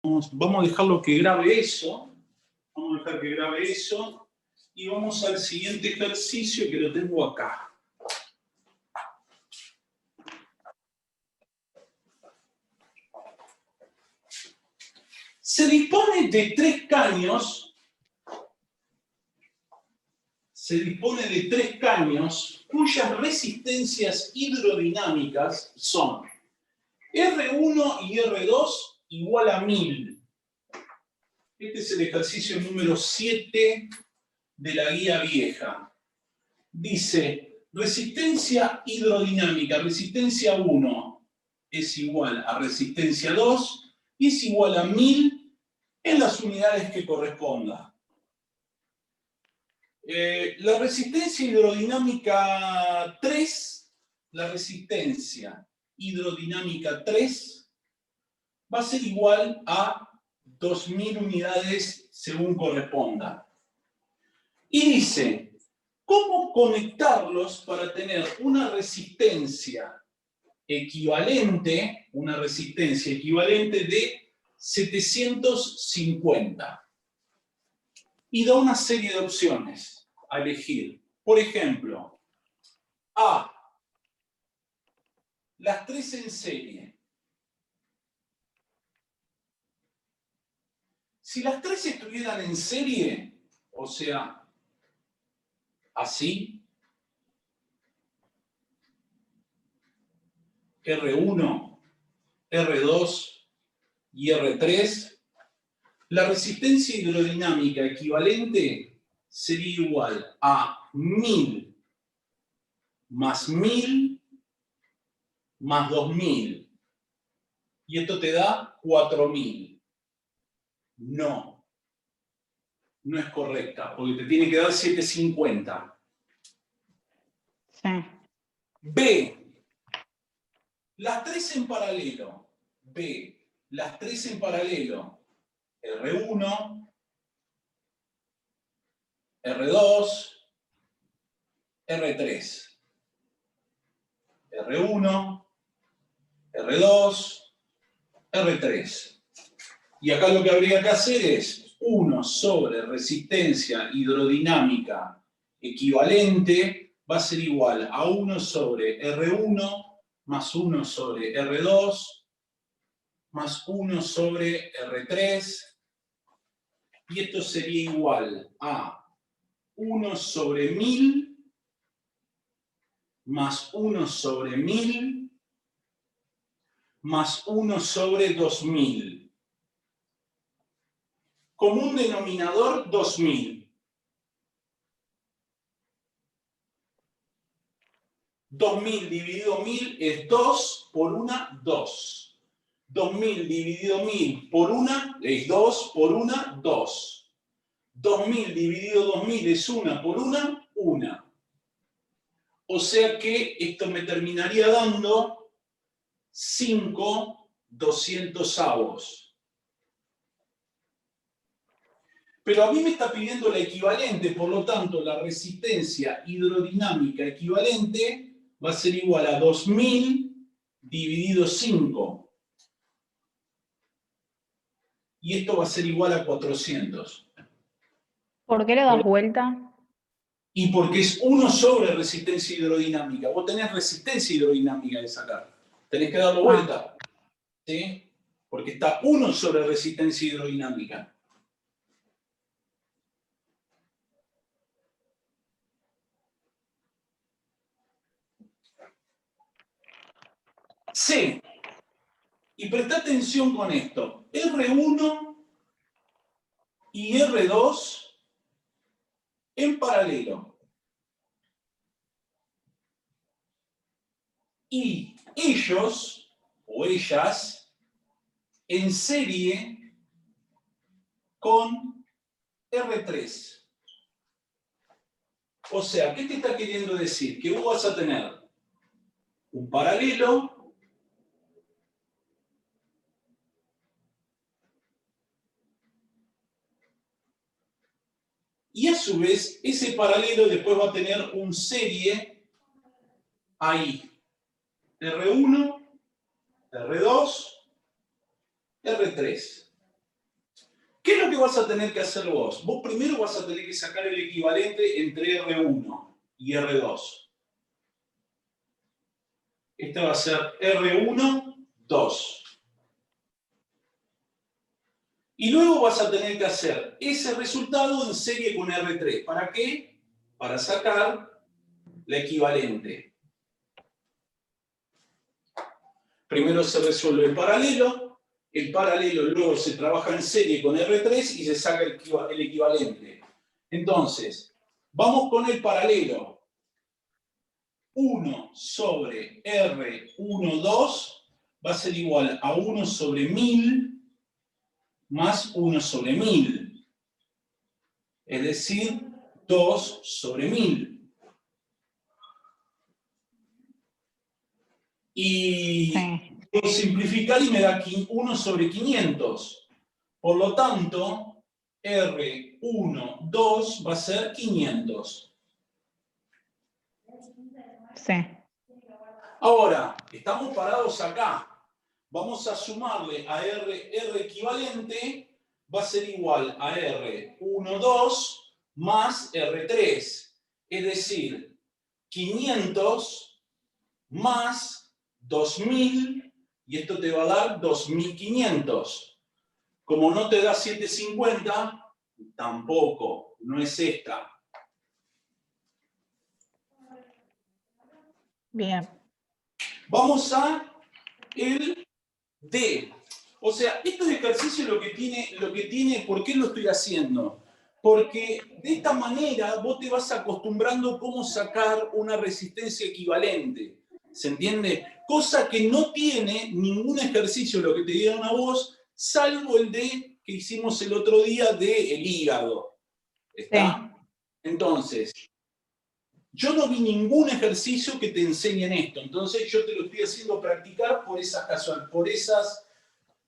Vamos a dejarlo que grabe eso. Vamos a dejar que grabe eso. Y vamos al siguiente ejercicio que lo tengo acá. Se dispone de tres caños. Cuyas resistencias hidrodinámicas son R1 y R2 igual a 1000. Este es el ejercicio número 7 de la guía vieja. Dice, resistencia hidrodinámica, resistencia 1 es igual a resistencia 2 y es igual a 1000 en las unidades que corresponda. La resistencia hidrodinámica 3, va a ser igual a 2000 unidades según corresponda. Y dice, ¿cómo conectarlos para tener una resistencia equivalente de 750? Y da una serie de opciones a elegir. Por ejemplo, A, las tres en serie. Si las tres estuvieran en serie, o sea, así, R1, R2 y R3, la resistencia hidrodinámica equivalente sería igual a 1000 más 1000 más 2000. Y esto te da 4000. No es correcta, porque te tiene que dar 750. Sí. B, las tres en paralelo. R1, R2, R3. R1, R2, R3. Y acá lo que habría que hacer es 1 sobre resistencia hidrodinámica equivalente va a ser igual a 1 sobre R1 más 1 sobre R2 más 1 sobre R3. Y esto sería igual a 1 sobre 1000 más 1 sobre 1000 más 1 sobre 2000. Común denominador 2000. 2000 dividido 1000 es 2 por 1, 2. 2000 dividido 1000 por 1 es 2 por 1, 2. 2000 dividido 2000 es 1 por 1, 1. O sea que esto me terminaría dando 5 200avos. Pero a mí me está pidiendo la equivalente, por lo tanto, la resistencia hidrodinámica equivalente va a ser igual a 2000 dividido 5. Y esto va a ser igual a 400. ¿Por qué le das vuelta? Y porque es 1 sobre resistencia hidrodinámica. Vos tenés resistencia hidrodinámica de sacar. Tenés que darlo vuelta. ¿Sí? Porque está 1 sobre resistencia hidrodinámica. C. Y presta atención con esto. R1 y R2 en paralelo. Y ellos, o ellas, en serie con R3. O sea, ¿qué te está queriendo decir? Que vos vas a tener un paralelo y a su vez ese paralelo después va a tener un serie ahí. R1, R2, R3. lo que vas a tener que hacer vos? Vos primero vas a tener que sacar el equivalente entre R1 y R2. Este va a ser R1, 2. Y luego vas a tener que hacer ese resultado en serie con R3. ¿Para qué? Para sacar la equivalente. Primero se resuelve el paralelo luego se trabaja en serie con R3 y se saca el equivalente. Entonces, vamos con el paralelo. 1 sobre R1, 2 va a ser igual a 1 sobre 1000 más 1 sobre 1000. Es decir, 2 sobre 1000. Y puedo simplificar y me da 1 sobre 500. Por lo tanto, R1, 2 va a ser 500. Sí. Ahora, estamos parados acá. Vamos a sumarle a R equivalente, va a ser igual a R1, 2 más R3. Es decir, 500 más 2000, y esto te va a dar 2500. Como no te da 750, tampoco, no es esta. Bien. Vamos a el D. O sea, estos ejercicios lo que tiene, ¿por qué lo estoy haciendo? Porque de esta manera vos te vas acostumbrando cómo sacar una resistencia equivalente. ¿Se entiende? Cosa que no tiene ningún ejercicio, lo que te dieron a vos, salvo el D que hicimos el otro día del hígado. ¿Está? Sí. Entonces, yo no vi ningún ejercicio que te enseñen esto. Entonces, yo te lo estoy haciendo practicar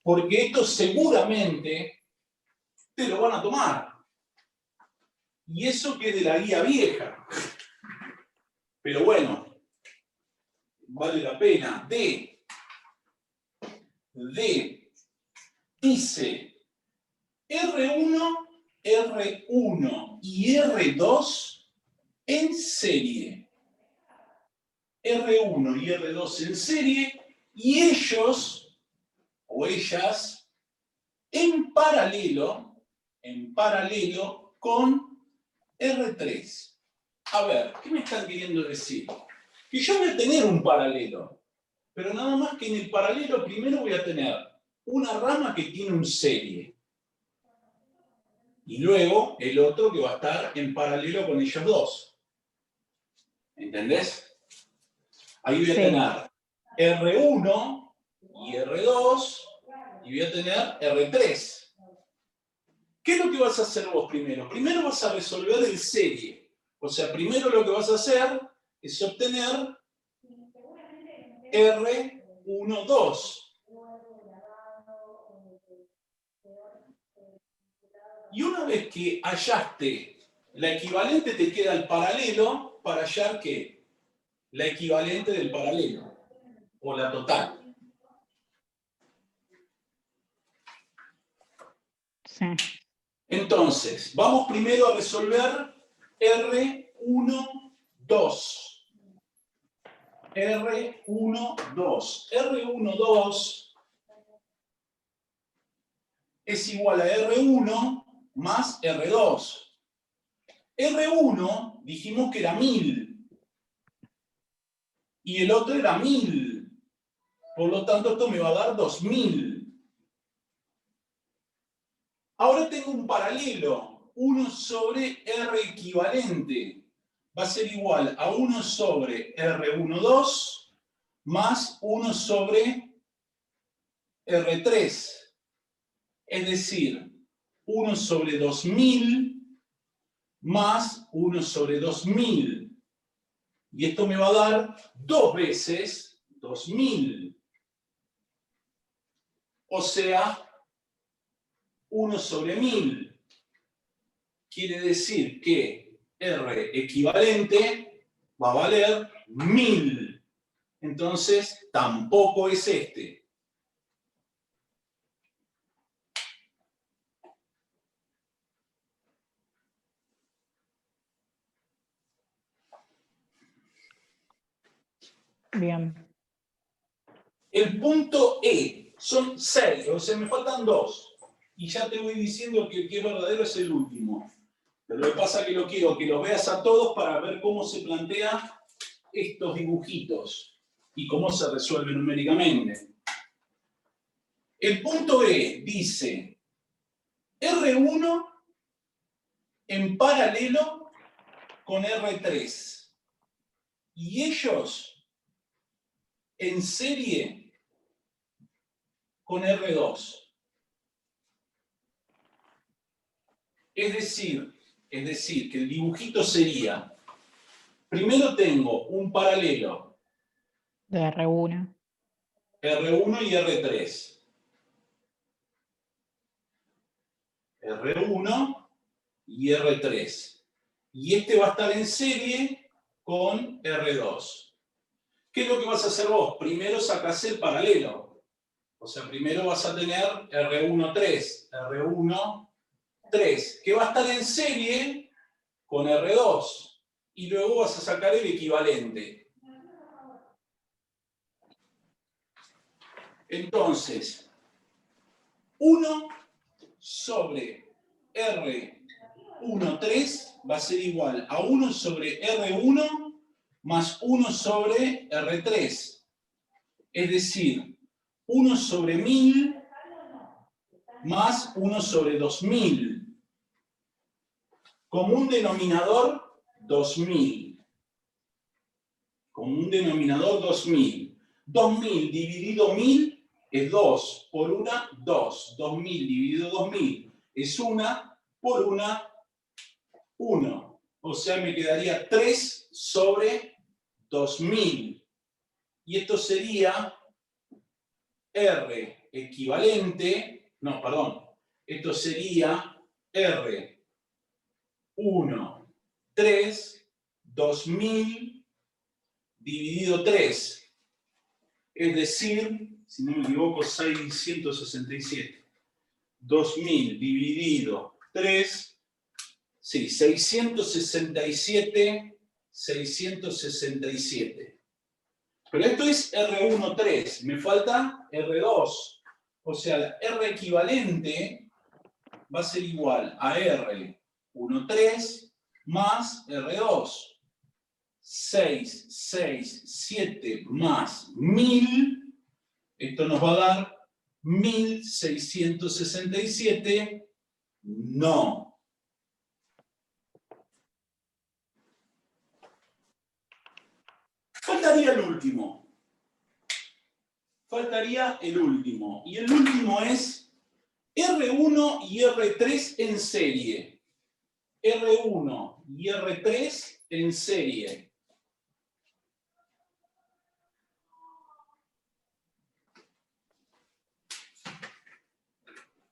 porque esto seguramente te lo van a tomar. Y eso que es de la guía vieja. Pero bueno, vale la pena. D dice R1 y R2 en serie. R1 y R2 en serie y ellos o ellas en paralelo con R3. A ver, ¿qué me están queriendo decir? Que yo voy a tener un paralelo, pero nada más que en el paralelo primero voy a tener una rama que tiene un serie. Y luego el otro que va a estar en paralelo con ellos dos. ¿Entendés? Ahí voy a tener R1 y R2 y voy a tener R3. ¿Qué es lo que vas a hacer vos primero? Primero vas a resolver el serie. O sea, primero lo que vas a hacer es obtener R1, 2. Y una vez que hallaste la equivalente, te queda el paralelo para hallar ¿qué? La equivalente del paralelo, o la total. Sí. Entonces, vamos primero a resolver R1, 2. R1, 2. R1, 2 es igual a R1 más R2. R1 dijimos que era 1000 y el otro era 1000. Por lo tanto, esto me va a dar 2000. Ahora tengo un paralelo, 1 sobre R equivalente. Va a ser igual a 1 sobre R1, 2 más 1 sobre R3. Es decir, 1 sobre 2000 más 1 sobre 2000. Y esto me va a dar 2 veces 2000. O sea, 1 sobre 1000. Quiere decir que R equivalente va a valer 1000. Entonces, tampoco es este. Bien. El punto E son 6, o sea, me faltan 2. Y ya te voy diciendo que el que es verdadero es el último. Pero lo que pasa es que lo quiero que los veas a todos para ver cómo se plantean estos dibujitos y cómo se resuelve numéricamente. El punto E dice R1 en paralelo con R3. Y ellos en serie con R2. Es decir, que el dibujito sería, primero tengo un paralelo De R1. R1 y R3. R1 y R3. Y este va a estar en serie con R2. ¿Qué es lo que vas a hacer vos? Primero sacás el paralelo. O sea, primero vas a tener R1, 3, R1, 3, que va a estar en serie con R2. Y luego vas a sacar el equivalente. Entonces, 1 sobre R1, 3 va a ser igual a 1 sobre R1 más 1 sobre R3. Es decir, 1 sobre 1000 más 1 sobre 2000. Común denominador, 2000. Común denominador, 2000. 2000 dividido 1000 es 2 por 1, 2. 2000 dividido 2000 es 1 por 1, 1. O sea, me quedaría 3 sobre 2000. Y esto sería R equivalente, no, perdón, esto sería R1, 3, 2000 dividido 3. Es decir, si no me equivoco, 667. 2000 dividido 3, sí, 667, 667. Pero esto es R1, 3, me falta R2. O sea, la R equivalente va a ser igual a R1, 3 más R2. 6, 6, 7 más 1000, esto nos va a dar 1667, no. Faltaría el último. Faltaría el último. Y el último es R1 y R3 en serie. R1 y R3 en serie.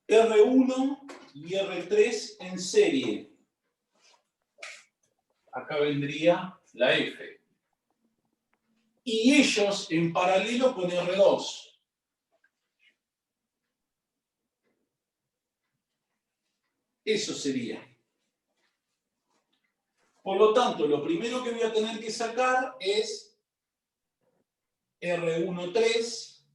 R1 y R3 en serie. Acá vendría la F. Y ellos en paralelo con R2. Eso sería. Por lo tanto, lo primero que voy a tener que sacar es R1, 3.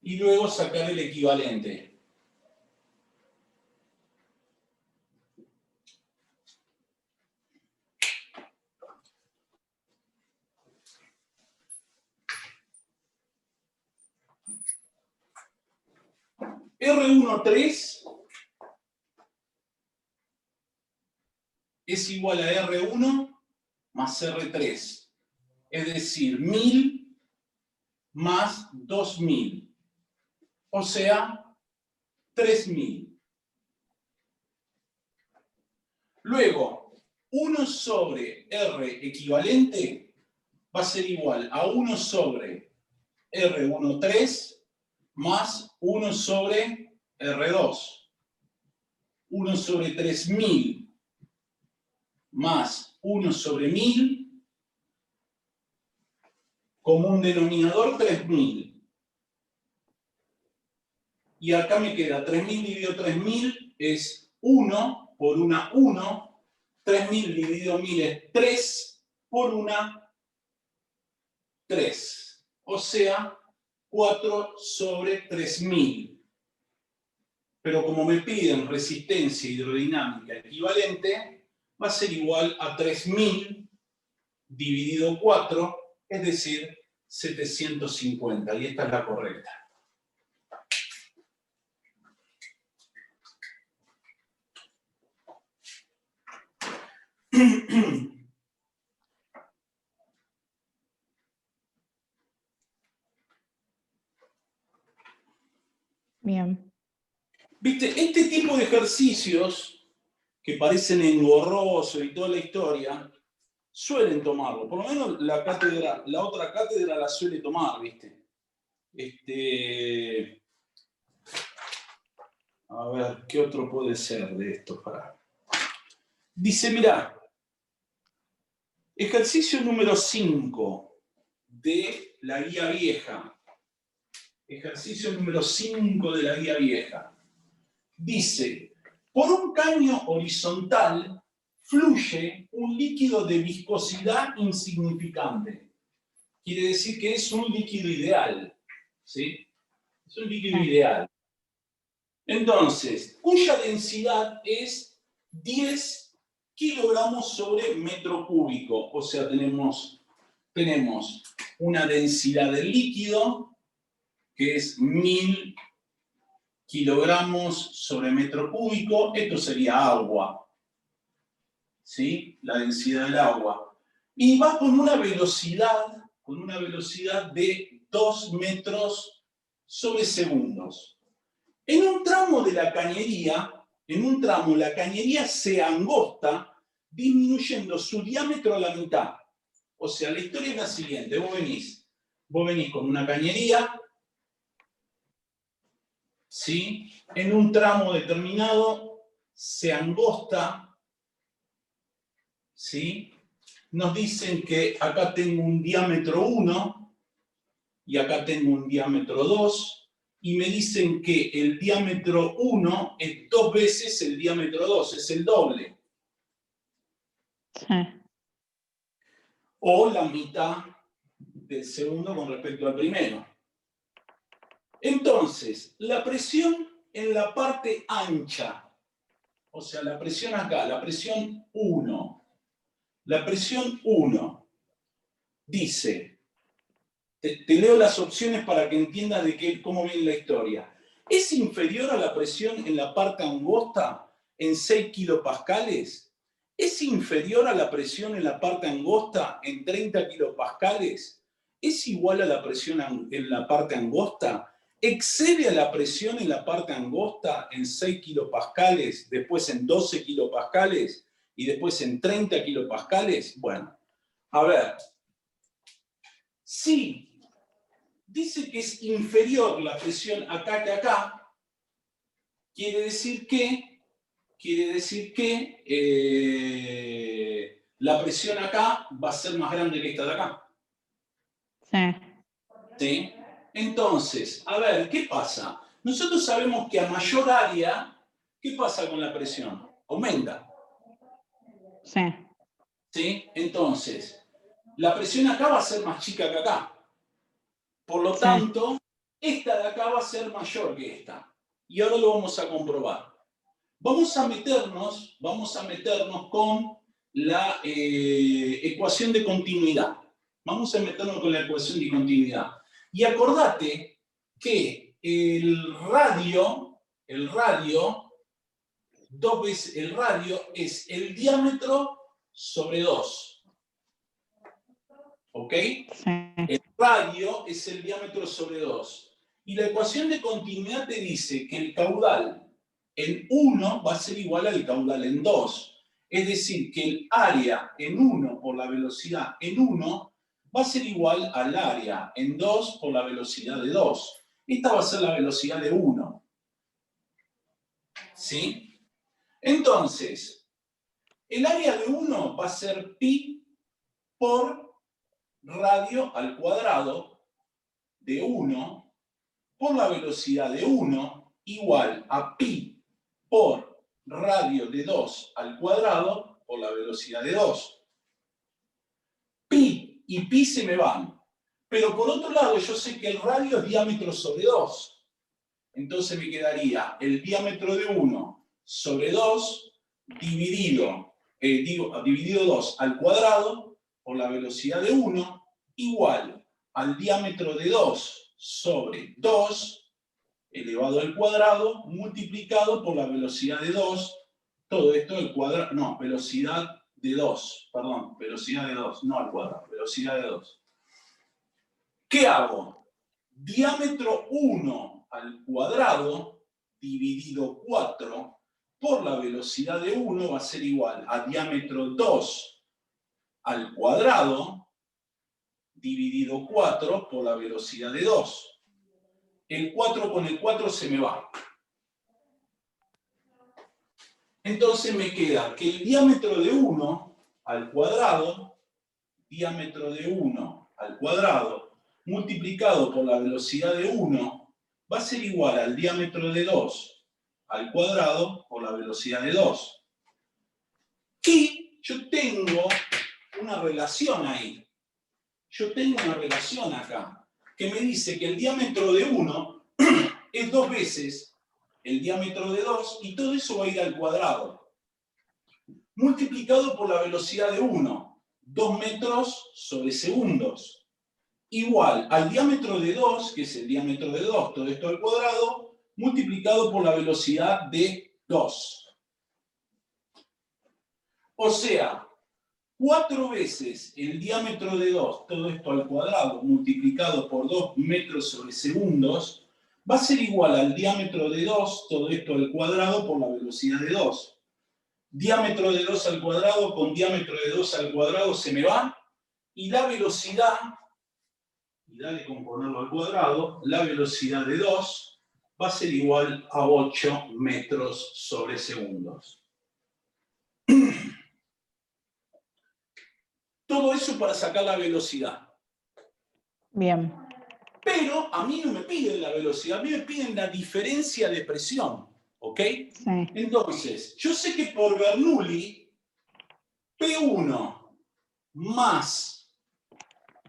Y luego sacar el equivalente. R1, 3 es igual a R1 más R3. Es decir, 1000 más 2000. O sea, 3000. Luego, 1 sobre R equivalente va a ser igual a 1 sobre R1, 3 más 1 sobre R2. 1 sobre 3000 más 1 sobre 1000, común denominador 3000. Y acá me queda 3.000 dividido 3.000 es 1 por una 1. 3.000 dividido 1.000 es 3 por una 3. O sea, 4 sobre 3.000. Pero como me piden resistencia hidrodinámica equivalente, va a ser igual a 3.000 dividido 4, es decir, 750. Y esta es la correcta. Bien. ¿Viste? Este tipo de ejercicios que parecen engorrosos y toda la historia, suelen tomarlo. Por lo menos la otra cátedra la suele tomar, ¿viste? A ver, ¿qué otro puede ser de esto? Dice, mirá, ejercicio número 5 de la guía vieja. Ejercicio número 5 de la guía vieja. Dice, por un caño horizontal fluye un líquido de viscosidad insignificante. Quiere decir que es un líquido ideal, ¿sí? Es un líquido ideal. Entonces, cuya densidad es 10 kilogramos sobre metro cúbico. O sea, tenemos una densidad del líquido que es 1.000 kilogramos sobre metro cúbico. Esto sería agua, ¿sí? La densidad del agua. Y va con una velocidad de 2 metros sobre segundos. En un tramo de la cañería, la cañería se angosta disminuyendo su diámetro a la mitad. O sea, la historia es la siguiente. Vos venís con una cañería, ¿sí? En un tramo determinado se angosta, ¿sí? Nos dicen que acá tengo un diámetro 1 y acá tengo un diámetro 2. Y me dicen que el diámetro 1 es 2 veces el diámetro 2, es el doble. Sí. O la mitad del segundo con respecto al primero. Entonces, la presión en la parte ancha, o sea, la presión acá, la presión 1. La presión 1 dice, te leo las opciones para que entiendas cómo viene la historia. ¿Es inferior a la presión en la parte angosta en 6 kilopascales? ¿Es inferior a la presión en la parte angosta en 30 kilopascales? ¿Es igual a la presión en la parte angosta? ¿Excede a la presión en la parte angosta en 6 kilopascales, después en 12 kilopascales y después en 30 kilopascales? Bueno, a ver. Sí. Dice que es inferior la presión acá que acá, quiere decir que la presión acá va a ser más grande que esta de acá. Sí. ¿Sí? Entonces, a ver, ¿qué pasa? Nosotros sabemos que a mayor área, ¿qué pasa con la presión? Aumenta. Sí. ¿Sí? Entonces, la presión acá va a ser más chica que acá. Por lo Sí. tanto, esta de acá va a ser mayor que esta. Y ahora lo vamos a comprobar. Vamos a meternos con la ecuación de continuidad. Vamos a meternos con la ecuación de continuidad. Y acordate que el radio es el diámetro sobre 2. ¿Ok? Sí. El radio es el diámetro sobre 2. Y la ecuación de continuidad te dice que el caudal en 1 va a ser igual al caudal en 2. Es decir, que el área en 1 por la velocidad en 1 va a ser igual al área en 2 por la velocidad de 2. Esta va a ser la velocidad de 1. ¿Sí? Entonces, el área de 1 va a ser pi por radio al cuadrado de 1 por la velocidad de 1 igual a pi por radio de 2 al cuadrado por la velocidad de 2. Pi y pi se me van. Pero por otro lado, yo sé que el radio es diámetro sobre 2. Entonces me quedaría el diámetro de 1 sobre 2 dividido 2 al cuadrado por la velocidad de 1 igual al diámetro de 2 sobre 2 elevado al cuadrado multiplicado por la velocidad de 2, todo esto al cuadrado, no, velocidad de 2, perdón, velocidad de 2, no al cuadrado, velocidad de 2. ¿Qué hago? Diámetro 1 al cuadrado dividido 4 por la velocidad de 1 va a ser igual a diámetro 2 al cuadrado dividido 4 por la velocidad de 2. El 4 con el 4 se me va. Entonces me queda que el diámetro de 1 al cuadrado, diámetro de 1 al cuadrado, multiplicado por la velocidad de 1, va a ser igual al diámetro de 2 al cuadrado por la velocidad de 2. Y yo tengo una relación ahí. Yo tengo una relación acá, que me dice que el diámetro de 1 es 2 veces el diámetro de 2, y todo eso va a ir al cuadrado. Multiplicado por la velocidad de 1, 2 metros sobre segundos. Igual al diámetro de 2, que es el diámetro de 2, todo esto al cuadrado, multiplicado por la velocidad de 2. O sea, 4 veces el diámetro de 2, todo esto al cuadrado, multiplicado por 2 metros sobre segundos, va a ser igual al diámetro de 2, todo esto al cuadrado, por la velocidad de 2. Diámetro de 2 al cuadrado con diámetro de 2 al cuadrado se me va, y la velocidad, y dale con ponerlo al cuadrado, la velocidad de 2 va a ser igual a 8 metros sobre segundos. Todo eso para sacar la velocidad. Bien. Pero a mí no me piden la velocidad, a mí me piden la diferencia de presión, ¿ok? Sí. Entonces, yo sé que por Bernoulli, P1 más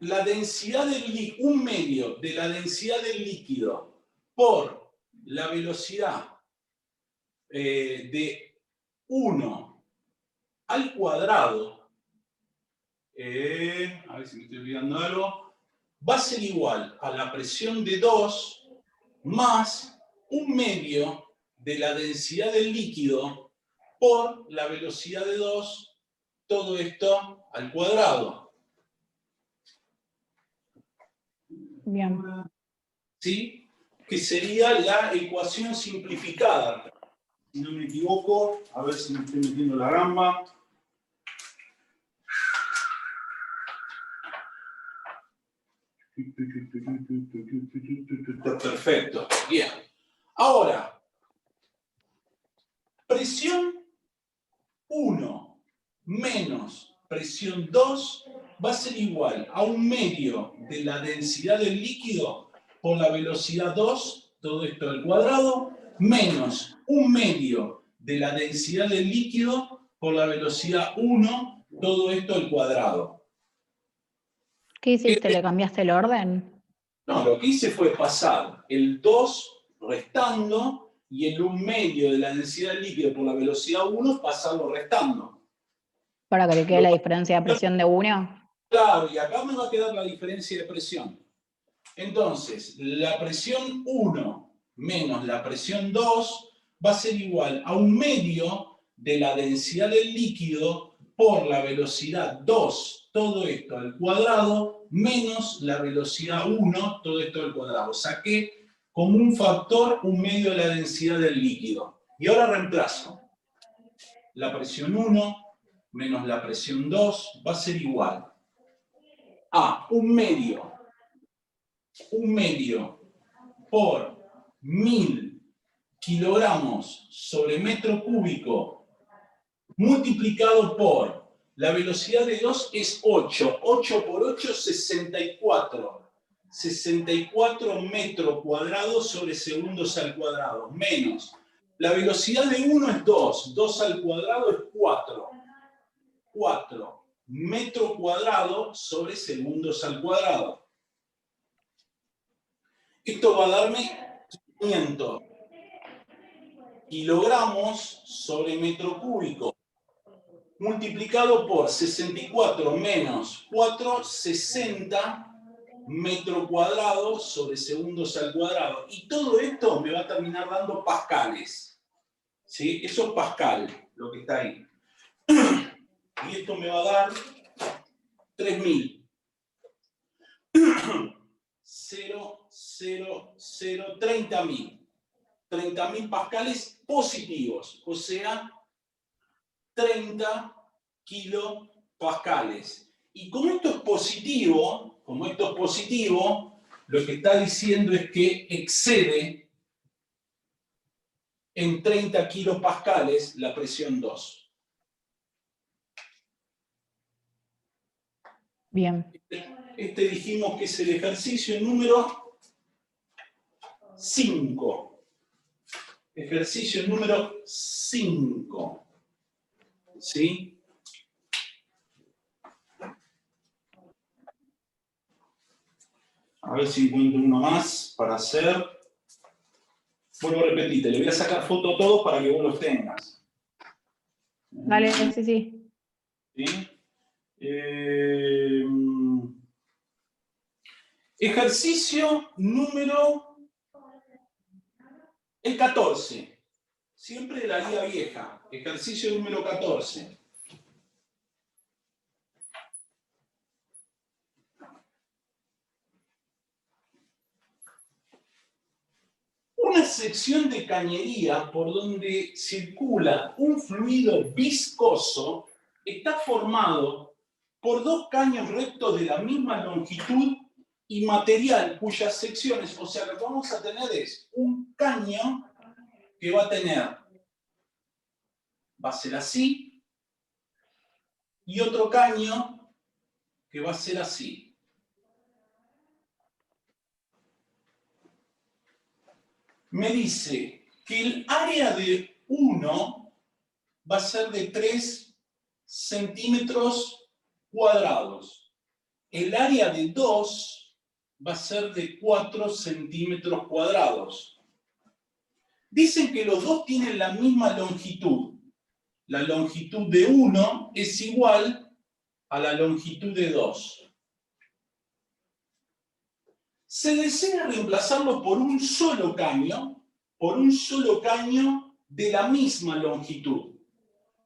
la densidad del líquido, 1/2 de la densidad del líquido por la velocidad de 1 al cuadrado, a ver si me estoy olvidando algo, va a ser igual a la presión de 2 más 1/2 de la densidad del líquido por la velocidad de 2, todo esto al cuadrado. Bien. ¿Sí? Que sería la ecuación simplificada. Si no me equivoco, a ver si me estoy metiendo la gamba. Perfecto, bien. Ahora, presión 1 menos presión 2 va a ser igual a 1/2 de la densidad del líquido por la velocidad 2, todo esto al cuadrado, menos 1/2 de la densidad del líquido por la velocidad 1, todo esto al cuadrado. ¿Qué hiciste? ¿Le cambiaste el orden? No, lo que hice fue pasar el 2 restando y el 1/2 de la densidad del líquido por la velocidad 1, pasarlo restando. Para que te quede la diferencia de presión de 1. Claro, y acá me va a quedar la diferencia de presión. Entonces, la presión 1 menos la presión 2 va a ser igual a 1/2 de la densidad del líquido por la velocidad 2, todo esto al cuadrado, menos la velocidad 1, todo esto al cuadrado. Saqué como un factor 1/2 de la densidad del líquido. Y ahora reemplazo. La presión 1 menos la presión 2 va a ser igual a 1/2 por 1000 kilogramos sobre metro cúbico multiplicado por la velocidad de 2 es 8. 8 por 8, 64. 64 metros cuadrados sobre segundos al cuadrado, menos. La velocidad de 1 es 2, 2 al cuadrado es 4. 4 metros cuadrados sobre segundos al cuadrado. Esto va a darme 500 kilogramos sobre metro cúbico, multiplicado por 64 menos 4, 60 metros cuadrados sobre segundos al cuadrado. Y todo esto me va a terminar dando pascales. ¿Sí? Eso es pascal, lo que está ahí. Y esto me va a dar 3000. 30.000. 30.000 pascales positivos, o sea, 30 kilopascales. Y como esto es positivo, lo que está diciendo es que excede en 30 kilopascales la presión 2. Bien. Este dijimos que es el ejercicio número 5. Ejercicio número 5. ¿Sí? A ver si encuentro uno más para hacer. Vuelvo a repetirte, le voy a sacar foto a todos para que vos los tengas. Dale, sí, sí. ¿Sí? Ejercicio número el 14. Siempre de la guía vieja. Ejercicio número 14. Una sección de cañería por donde circula un fluido viscoso está formado por dos caños rectos de la misma longitud y material cuyas secciones, o sea, lo que vamos a tener es un caño que va a ser así, y otro caño que va a ser así. Me dice que el área de 1 va a ser de 3 centímetros cuadrados. El área de 2 va a ser de 4 centímetros cuadrados. Dicen que los dos tienen la misma longitud. La longitud de 1 es igual a la longitud de 2. Se desea reemplazarlo por un solo caño de la misma longitud.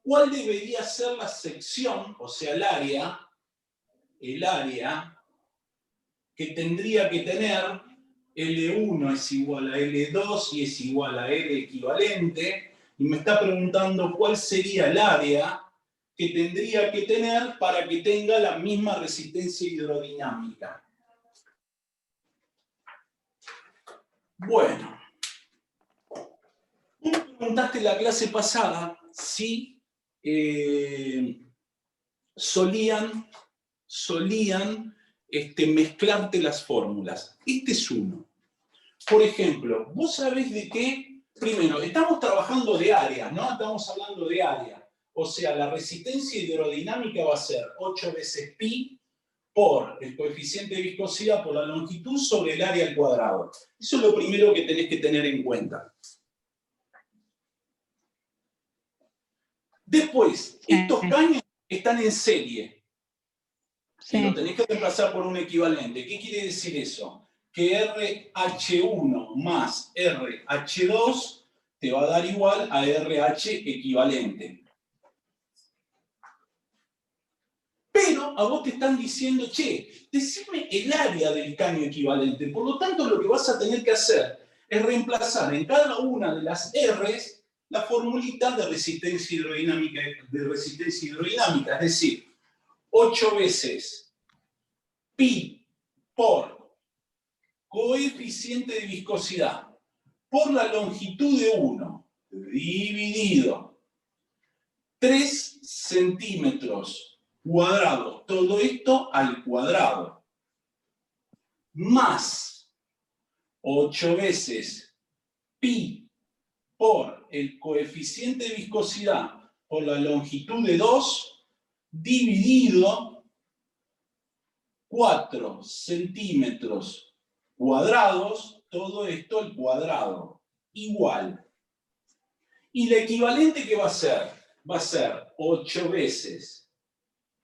¿Cuál debería ser la sección, o sea, el área que tendría que tener? L1 es igual a L2 y es igual a L equivalente, y me está preguntando cuál sería el área que tendría que tener para que tenga la misma resistencia hidrodinámica. Bueno, tú me preguntaste en la clase pasada si solían mezclarte las fórmulas. Este es uno. Por ejemplo, vos sabés de qué. Primero, estamos trabajando de área, ¿no? Estamos hablando de área. O sea, la resistencia hidrodinámica va a ser 8 veces pi por el coeficiente de viscosidad por la longitud sobre el área al cuadrado. Eso es lo primero que tenés que tener en cuenta. Después, estos caños están en serie. Sí. Y lo tenés que reemplazar por un equivalente. ¿Qué quiere decir eso? Que RH1 más RH2 te va a dar igual a RH equivalente. Pero a vos te están diciendo, che, decime el área del caño equivalente. Por lo tanto, lo que vas a tener que hacer es reemplazar en cada una de las R's la formulita de resistencia hidrodinámica. Es decir, 8 veces pi por coeficiente de viscosidad por la longitud de 1 dividido 3 centímetros cuadrados, todo esto al cuadrado, más 8 veces pi por el coeficiente de viscosidad por la longitud de 2 dividido 4 centímetros cuadrados, todo esto al cuadrado, igual. ¿Y la equivalente qué va a ser? Va a ser 8 veces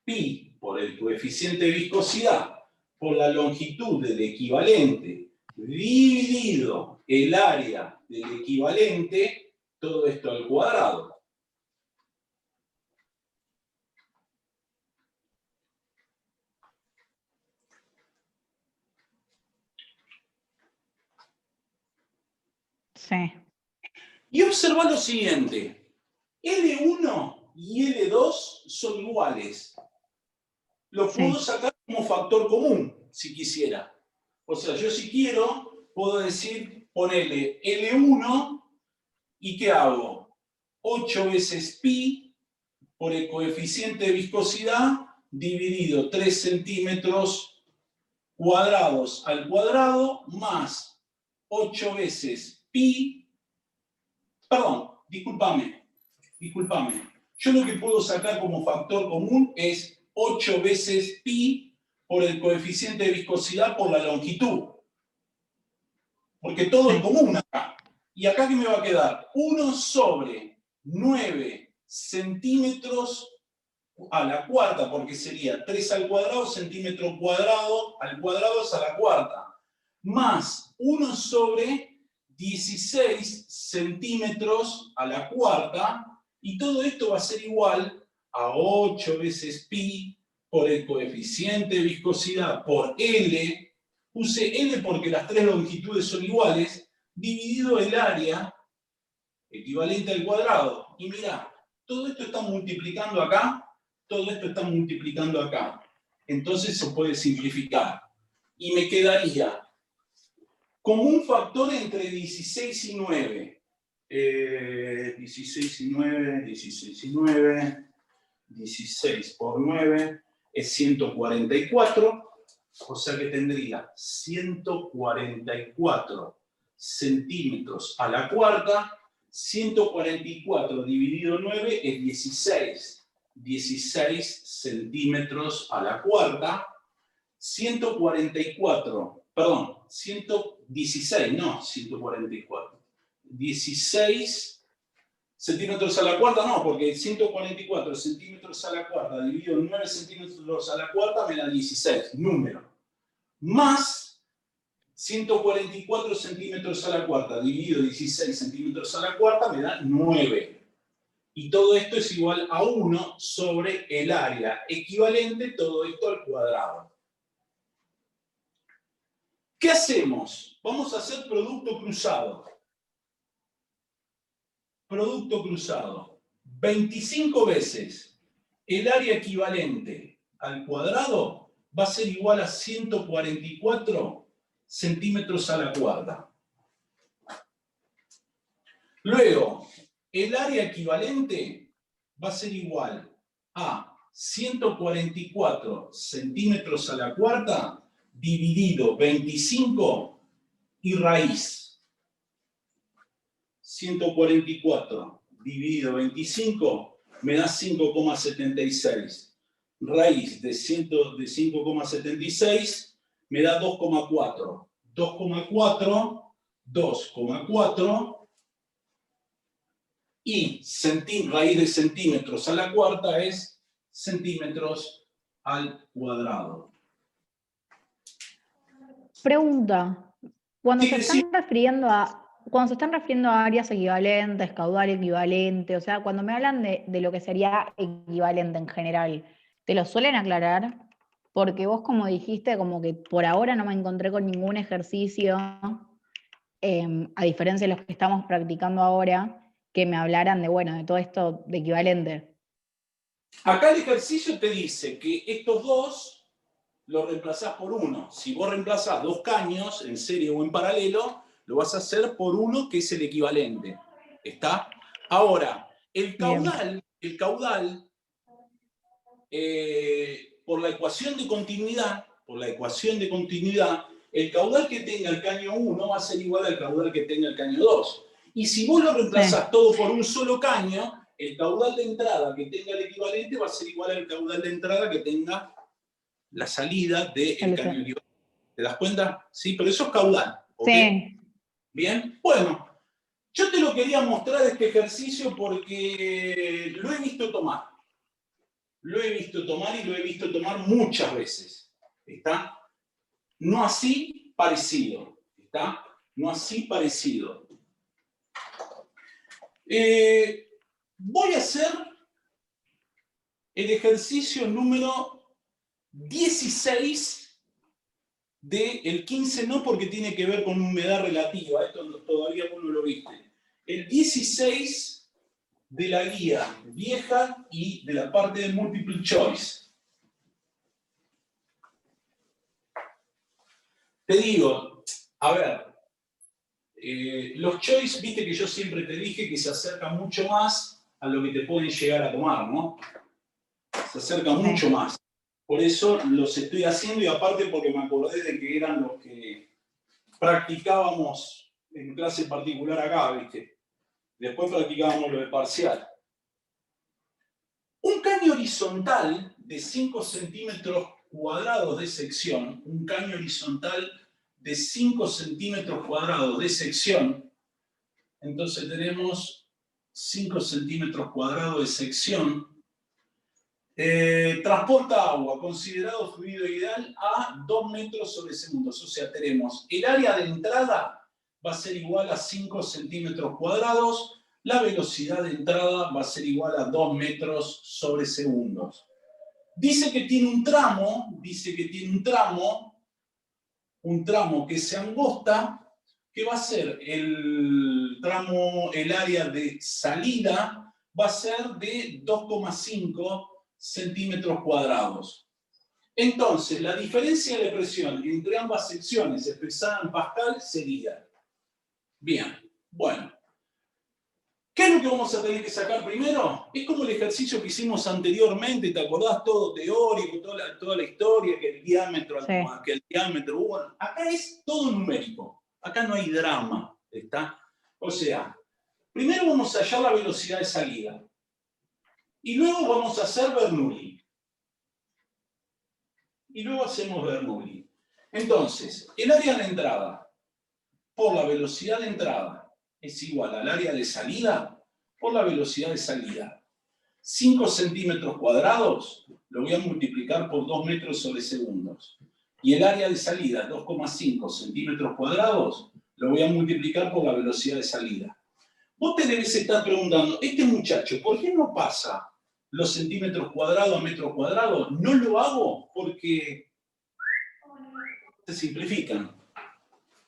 pi por el coeficiente de viscosidad por la longitud del equivalente dividido el área del equivalente, todo esto al cuadrado. Sí. Y observa lo siguiente, L1 y L2 son iguales. Lo puedo sacar como factor común, si quisiera. O sea, yo si quiero, puedo decir, ponerle L1 y ¿qué hago? 8 veces pi por el coeficiente de viscosidad dividido 3 centímetros cuadrados al cuadrado más 8 veces pi. Perdón, discúlpame. Yo lo que puedo sacar como factor común es 8 veces pi por el coeficiente de viscosidad por la longitud. Porque todo es común acá. ¿Y acá qué me va a quedar? 1 sobre 9 centímetros a la cuarta, porque sería 3 al cuadrado, centímetro cuadrado, al cuadrado es a la cuarta, más 1 sobre 16 centímetros a la cuarta, y todo esto va a ser igual a 8 veces pi por el coeficiente de viscosidad por L, puse L porque las tres longitudes son iguales, dividido el área equivalente al cuadrado. Y mirá, todo esto está multiplicando acá, todo esto está multiplicando acá. Entonces se puede simplificar. Y me quedaría como un factor entre 16 y 9. 16 y 9, 16 y 9, 16 por 9 es 144. O sea que tendría 144 centímetros a la cuarta. 144 dividido 9 es 16. 16 centímetros a la cuarta. 144, perdón, 116, no 144. 16 centímetros a la cuarta, no, porque 144 centímetros a la cuarta dividido 9 centímetros a la cuarta me da 16, número. Más 144 centímetros a la cuarta dividido 16 centímetros a la cuarta me da 9. Y todo esto es igual a 1 sobre el área equivalente, todo esto al cuadrado. ¿Qué hacemos? Vamos a hacer producto cruzado. Producto cruzado. 25 veces el área equivalente al cuadrado va a ser igual a 144 centímetros a la cuarta. Luego, el área equivalente va a ser igual a 144 centímetros a la cuarta dividido 25 y raíz. 144 dividido 25 me da 5,76. Raíz de 5,76 me da 2,4. 2,4, 2,4 y raíz de centímetros a la cuarta es centímetros al cuadrado. Pregunta, cuando Sí, se están refiriendo a áreas equivalentes, caudal equivalente, o sea, cuando me hablan de lo que sería equivalente en general, ¿te lo suelen aclarar? Porque vos, como dijiste, como que por ahora no me encontré con ningún ejercicio, a diferencia de los que estamos practicando ahora, que me hablaran de, bueno, de todo esto de equivalente. Acá el ejercicio te dice que estos dos los reemplazás por uno. Si vos reemplazás dos caños en serie o en paralelo, lo vas a hacer por uno que es el equivalente. ¿Está? Ahora, el caudal, por la ecuación de continuidad, el caudal que tenga el caño 1 va a ser igual al caudal que tenga el caño 2. Y si vos lo reemplazás todo por un solo caño, el caudal de entrada que tenga el equivalente va a ser igual al caudal de entrada que tenga la salida del caño equivalente. ¿Te das cuenta? Sí, pero eso es caudal. ¿Okay? Sí. Bien, bueno, yo te lo quería mostrar este ejercicio porque lo he visto tomar. Lo he visto tomar y lo he visto tomar muchas veces. ¿Está? No así parecido. ¿Está? No así parecido. Voy a hacer el ejercicio número 16 del 15, no porque tiene que ver con humedad relativa, esto todavía vos no lo viste. El 16 de la guía vieja y de la parte de multiple choice. Te digo, a ver, los choice, viste que yo siempre te dije que se acercan mucho más a lo que te pueden llegar a tomar, ¿no? Se acercan mucho más. Por eso los estoy haciendo y aparte porque me acordé de que eran los que practicábamos en clase particular acá, ¿viste? Después practicábamos lo de parcial. Un caño horizontal de 5 centímetros cuadrados de sección, un caño horizontal de 5 centímetros cuadrados de sección, entonces tenemos 5 centímetros cuadrados de sección, transporta agua, considerado fluido ideal, a 2 metros sobre segundos. O sea, tenemos el área de entrada va a ser igual a 5 centímetros cuadrados, la velocidad de entrada va a ser igual a 2 metros sobre segundos. Dice que tiene un tramo que se angosta, que va a ser el área de salida, va a ser de 2,5 centímetros cuadrados. Entonces, la diferencia de presión entre ambas secciones expresada en pascal sería, bien, bueno, ¿qué es lo que vamos a tener que sacar primero? Es como el ejercicio que hicimos anteriormente, ¿te acordás? Todo teórico, toda la historia, que el diámetro, bueno, acá es todo numérico, acá no hay drama, ¿está? O sea, primero vamos a hallar la velocidad de salida, y luego vamos a hacer Bernoulli. Y luego hacemos Bernoulli. Entonces, el área de entrada por la velocidad de entrada es igual al área de salida por la velocidad de salida. 5 centímetros cuadrados lo voy a multiplicar por 2 metros sobre segundos. Y el área de salida, 2,5 centímetros cuadrados, lo voy a multiplicar por la velocidad de salida. Vos te debes estar preguntando, este muchacho, ¿por qué no pasa los centímetros cuadrados a metros cuadrados? No lo hago porque se simplifican.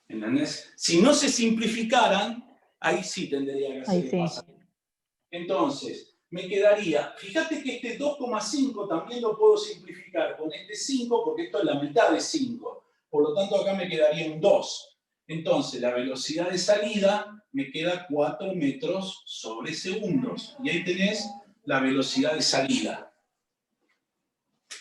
¿Entendés? Si no se simplificaran, ahí sí tendría que hacer el pasaje. Entonces, me quedaría, fíjate que este 2,5 también lo puedo simplificar con este 5, porque esto es la mitad de 5. Por lo tanto, acá me quedaría un 2. Entonces, la velocidad de salida me queda 4 metros sobre segundos. Y ahí tenés la velocidad de salida.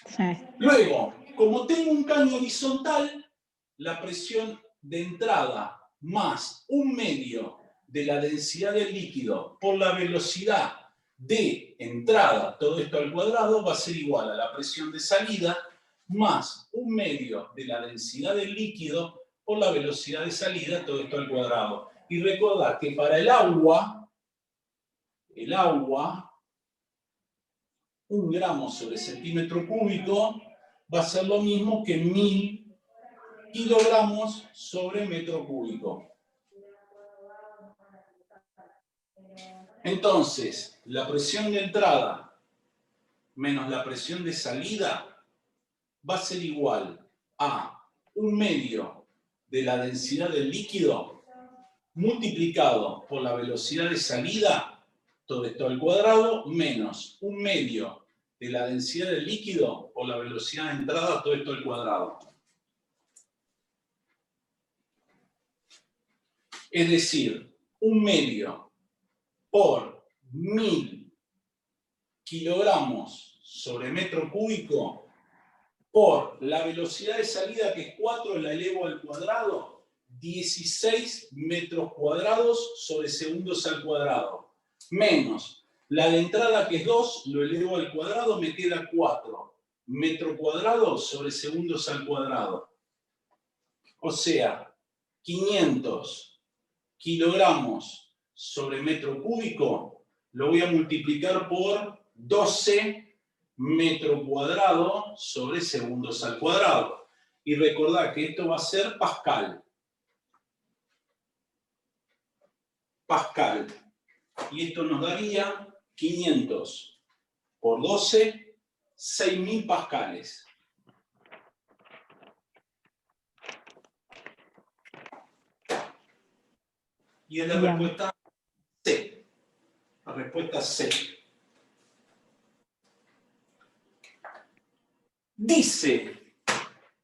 Sí. Luego, como tengo un caño horizontal, la presión de entrada más 1/2 de la densidad del líquido por la velocidad de entrada, todo esto al cuadrado, va a ser igual a la presión de salida más 1/2 de la densidad del líquido por la velocidad de salida, todo esto al cuadrado. Y recordad que para el agua, 1 gramo sobre centímetro cúbico va a ser lo mismo que 1000 kilogramos sobre metro cúbico. Entonces, la presión de entrada menos la presión de salida va a ser igual a 1/2 de la densidad del líquido multiplicado por la velocidad de salida, todo esto al cuadrado, menos 1/2 de la densidad del líquido por la velocidad de entrada, todo esto al cuadrado. Es decir, 1/2 por 1000 kilogramos sobre metro cúbico por la velocidad de salida, que es 4, la elevo al cuadrado, 16 metros cuadrados sobre segundos al cuadrado, menos la de entrada, que es 2, lo elevo al cuadrado, me queda 4 metros cuadrados sobre segundos al cuadrado. O sea, 500 kilogramos sobre metro cúbico, lo voy a multiplicar por 12 metro cuadrado sobre segundos al cuadrado. Y recordad que esto va a ser Pascal. Pascal. Y esto nos daría 500 por 12, 6.000 pascales. Y es la respuesta C. La respuesta C. Dice,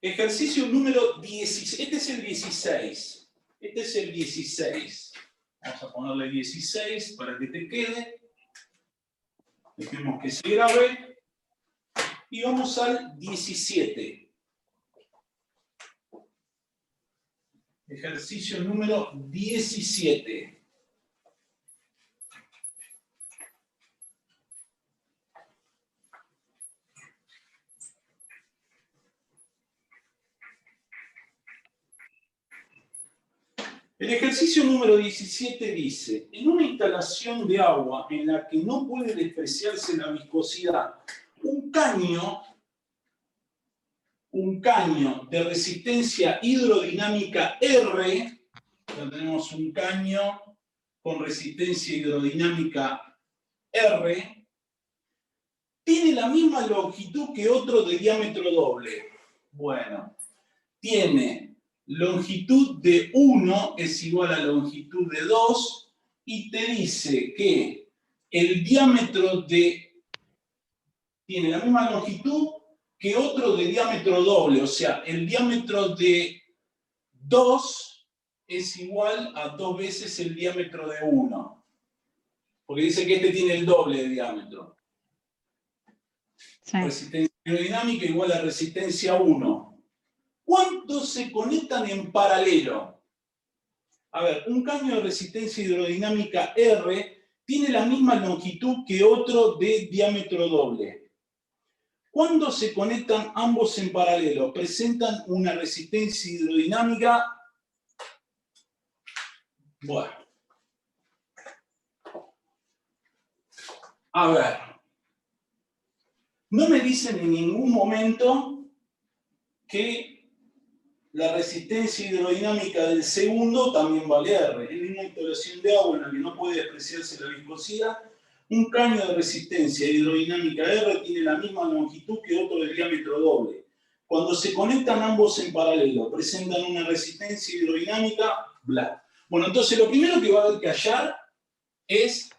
ejercicio número 16. Este es el 16. Este es el 16. Vamos a ponerle 16 para que te quede. Dejemos que se grabe. Y vamos al 17. Ejercicio número 17. El ejercicio número 17 dice, en una instalación de agua en la que no puede despreciarse la viscosidad, un caño de resistencia hidrodinámica R, ya tenemos un caño con resistencia hidrodinámica R, tiene la misma longitud que otro de diámetro doble. Bueno, tiene longitud de 1 es igual a longitud de 2 y te dice que el diámetro tiene la misma longitud que otro de diámetro doble, o sea, el diámetro de 2 es igual a 2 veces el diámetro de 1. Porque dice que este tiene el doble de diámetro. Sí. Resistencia aerodinámica igual a resistencia 1. ¿Cuántos se conectan en paralelo? A ver, un caño de resistencia hidrodinámica R tiene la misma longitud que otro de diámetro doble. Cuando se conectan ambos en paralelo, presentan una resistencia hidrodinámica. Bueno. A ver. No me dicen en ningún momento que la resistencia hidrodinámica del segundo también vale R. En una instalación de agua en la que no puede despreciarse la viscosidad, un caño de resistencia hidrodinámica R tiene la misma longitud que otro de diámetro doble. Cuando se conectan ambos en paralelo, presentan una resistencia hidrodinámica, bla. Bueno, entonces lo primero que va a haber que hallar es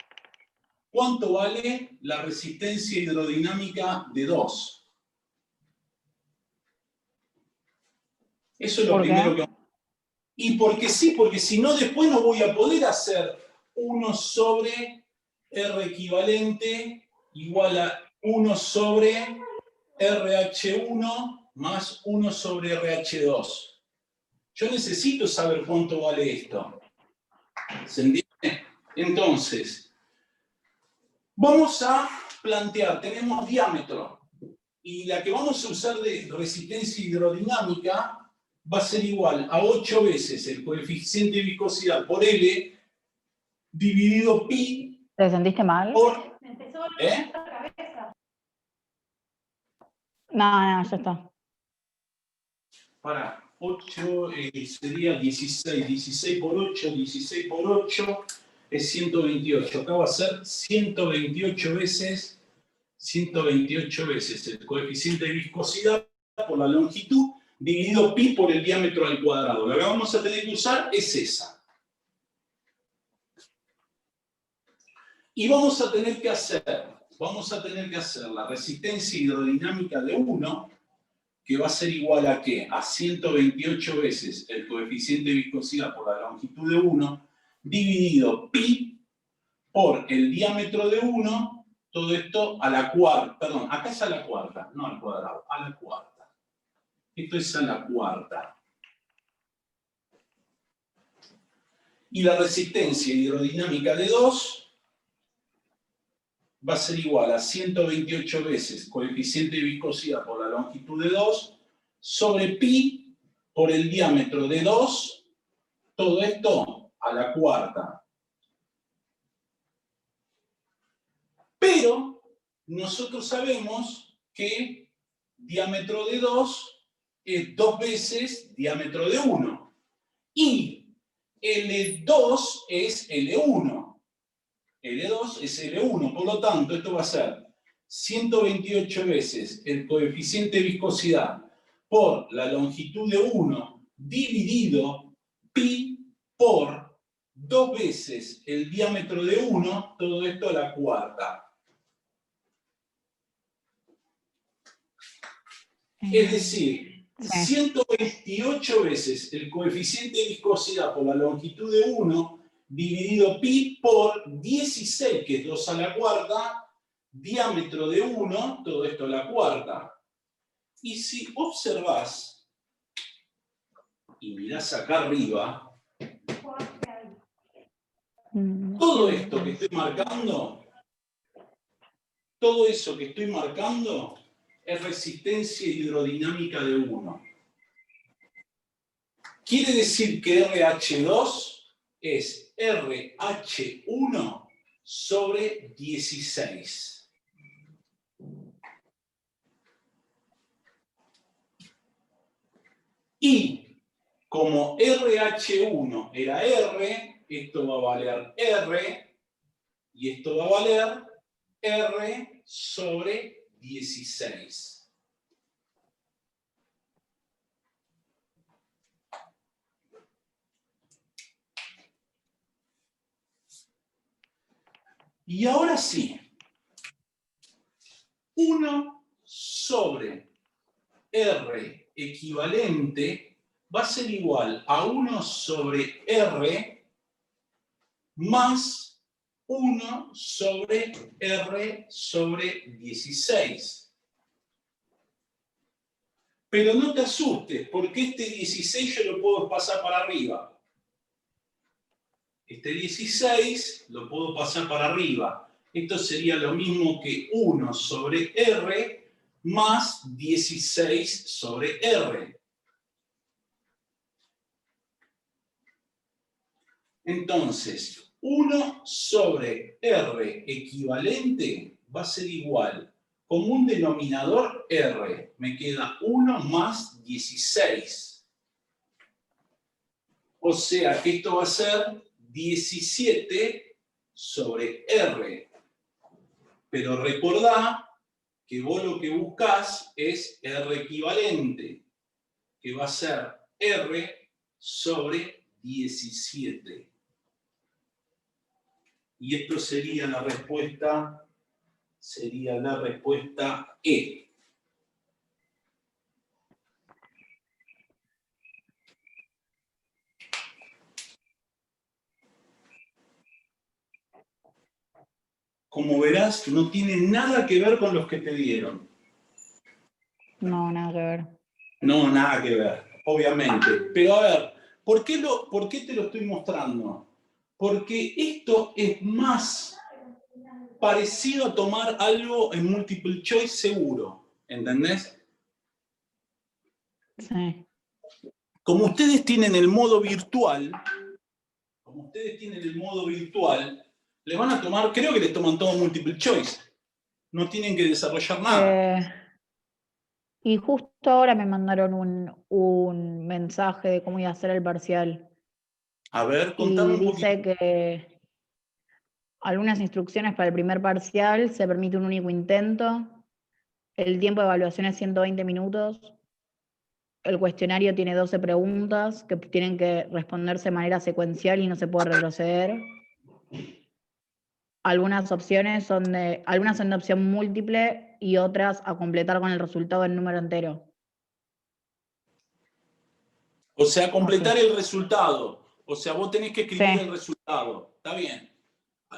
cuánto vale la resistencia hidrodinámica de 2. Eso es lo primero que... Y porque sí, porque si no después no voy a poder hacer 1 sobre R equivalente igual a 1 sobre RH1 más 1 sobre RH2. Yo necesito saber cuánto vale esto. ¿Se entiende? Entonces, vamos a plantear, tenemos diámetro, y la que vamos a usar de resistencia hidrodinámica va a ser igual a 8 veces el coeficiente de viscosidad por L dividido pi. ¿Te sentiste mal? Por, No, ya está. Para 8 sería 16. 16 por 8, 16 por 8 es 128. Acá va a ser 128 veces el coeficiente de viscosidad por la longitud dividido pi por el diámetro al cuadrado. Lo que vamos a tener que usar es esa. Y vamos a tener que hacer la resistencia hidrodinámica de 1, que va a ser igual a ¿qué? A 128 veces el coeficiente de viscosidad por la longitud de 1, dividido pi por el diámetro de 1, todo esto a la cuarta, perdón, acá es a la cuarta, no al cuadrado, a la cuarta. Esto es a la cuarta. Y la resistencia hidrodinámica de 2 va a ser igual a 128 veces coeficiente de viscosidad por la longitud de 2 sobre pi por el diámetro de 2, todo esto a la cuarta. Pero nosotros sabemos que diámetro de 2 es 2 veces diámetro de 1. Y L2 es L1. L2 es L1, por lo tanto, esto va a ser 128 veces el coeficiente de viscosidad por la longitud de 1 dividido pi por 2 veces el diámetro de 1, todo esto a la cuarta. Es decir, 128 veces el coeficiente de viscosidad por la longitud de 1 dividido pi por 16, que es 2 a la cuarta, diámetro de 1, todo esto a la cuarta. Y si observás y mirás acá arriba, todo esto que estoy marcando, todo eso que estoy marcando es resistencia hidrodinámica de 1. Quiere decir que RH2 es RH1 sobre 16. Y como RH1 era R, esto va a valer R, y esto va a valer R sobre 16. Y ahora sí, 1 sobre R equivalente va a ser igual a 1 sobre R más 1 sobre R sobre 16. Pero no te asustes, porque este 16 yo lo puedo pasar para arriba. Este 16 lo puedo pasar para arriba. Esto sería lo mismo que 1 sobre R más 16 sobre R. Entonces, 1 sobre R equivalente va a ser igual. Como un denominador R, me queda 1 más 16. O sea que esto va a ser 17 sobre R. Pero recordá que vos lo que buscás es R equivalente, que va a ser R sobre 17. Y esto sería la respuesta E. Como verás, no tiene nada que ver con los que te dieron. No, nada que ver. No, nada que ver, obviamente. Pero a ver, ¿por qué te lo estoy mostrando? Porque esto es más parecido a tomar algo en multiple choice seguro, ¿entendés? Sí. Como ustedes tienen el modo virtual, les van a tomar, creo que les toman todo multiple choice. No tienen que desarrollar nada. Y justo ahora me mandaron un mensaje de cómo iba a ser el parcial. A ver, contame Y un poquito. dice que algunas instrucciones para el primer parcial se permite un único intento. El tiempo de evaluación es 120 minutos. El cuestionario tiene 12 preguntas que tienen que responderse de manera secuencial y no se puede retroceder. Algunas son de opción múltiple y otras a completar con el resultado en número entero. O sea, completar el resultado. O sea, vos tenés que escribir Sí. el resultado. Está bien.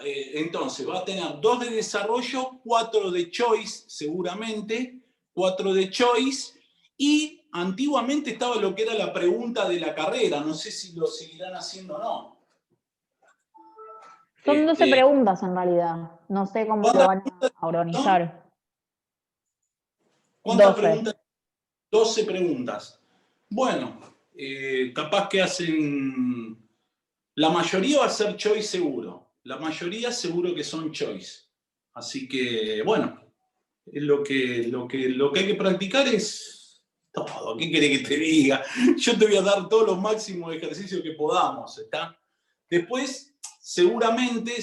Entonces, va a tener 2 de desarrollo, 4 de choice, seguramente, 4 de choice, y antiguamente estaba lo que era la pregunta de la carrera, no sé si lo seguirán haciendo o no. Son 12 preguntas en realidad. No sé cómo lo van a organizar. ¿Cuántas 12. preguntas? 12 preguntas. Bueno, capaz que hacen... La mayoría va a ser choice seguro. La mayoría seguro que son choice. Así que, bueno, lo que hay que practicar es todo. ¿Qué querés que te diga? Yo te voy a dar todos los máximos ejercicios que podamos, ¿está? Después, seguramente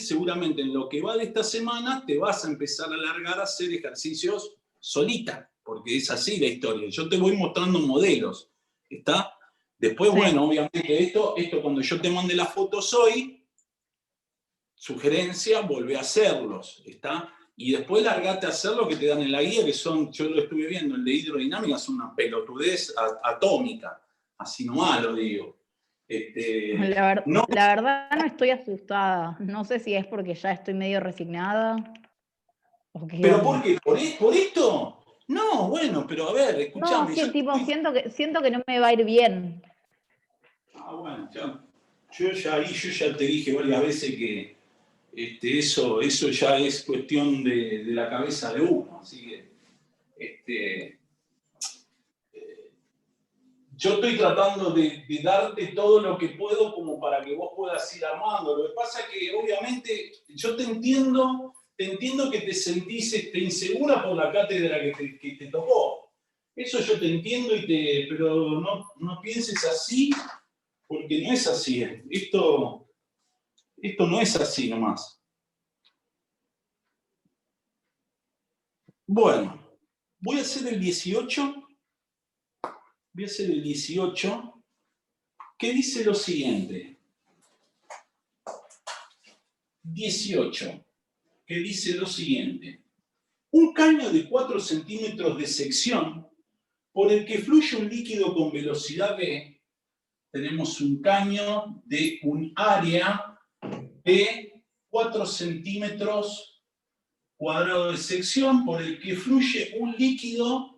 en lo que va de esta semana, te vas a empezar a alargar a hacer ejercicios solita, porque es así la historia. Yo te voy mostrando modelos, ¿está? Después, sí. Bueno, obviamente esto cuando yo te mande las fotos hoy, sugerencia, volvé a hacerlos, ¿está? Y después largate a hacer lo que te dan en la guía, que son, yo lo estuve viendo, el de hidrodinámica, es una pelotudez atómica, así nomás lo digo. La verdad no estoy asustada, no sé si es porque ya estoy medio resignada. ¿Pero por qué? ¿Por esto? No, bueno, pero a ver, escuchame. No, sí, tipo, siento que no me va a ir bien. Ah, bueno, yo ya te dije varias veces que eso ya es cuestión de la cabeza de uno, así que yo estoy tratando de darte todo lo que puedo como para que vos puedas ir armando. Lo que pasa es que obviamente yo te entiendo que te sentís insegura por la cátedra que te tocó. Eso yo te entiendo, pero no pienses así, porque no es así. Esto no es así nomás. Bueno, voy a hacer el 18. Voy a hacer el 18, que dice lo siguiente. 18, que dice lo siguiente. Un caño de 4 centímetros de sección por el que fluye un líquido con velocidad v. Tenemos un caño de un área de 4 centímetros cuadrados de sección por el que fluye un líquido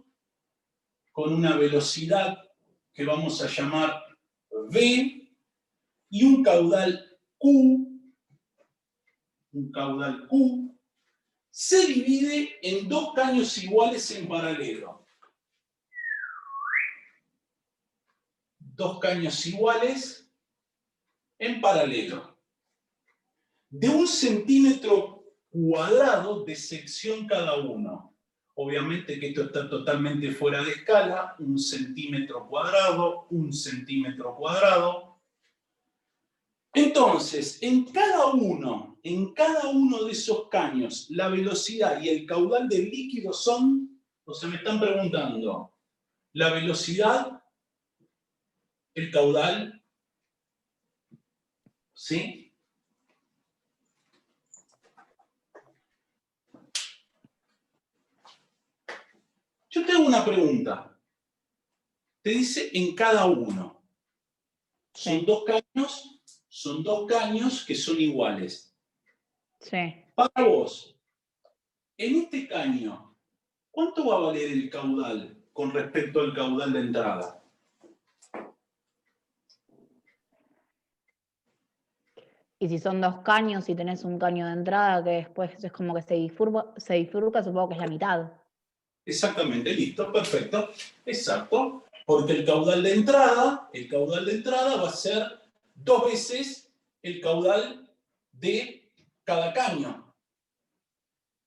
con una velocidad que vamos a llamar v y un caudal Q, se divide en 2 caños iguales en paralelo. 2 caños iguales en paralelo. De 1 centímetro cuadrado de sección cada uno. Obviamente que esto está totalmente fuera de escala. 1 centímetro cuadrado, 1 centímetro cuadrado. Entonces, en cada uno de esos caños, la velocidad y el caudal del líquido son, o sea, me están preguntando, la velocidad, el caudal, ¿sí? Yo te hago una pregunta. Te dice en cada uno. Son sí. Son dos caños que son iguales. Sí. Para vos, en este caño, ¿cuánto va a valer el caudal con respecto al caudal de entrada? Y si son 2 caños y tenés un caño de entrada que después es como que se bifurca, supongo que es la mitad. Exactamente, listo, perfecto. Exacto. Porque el caudal de entrada va a ser 2 veces el caudal de cada caño.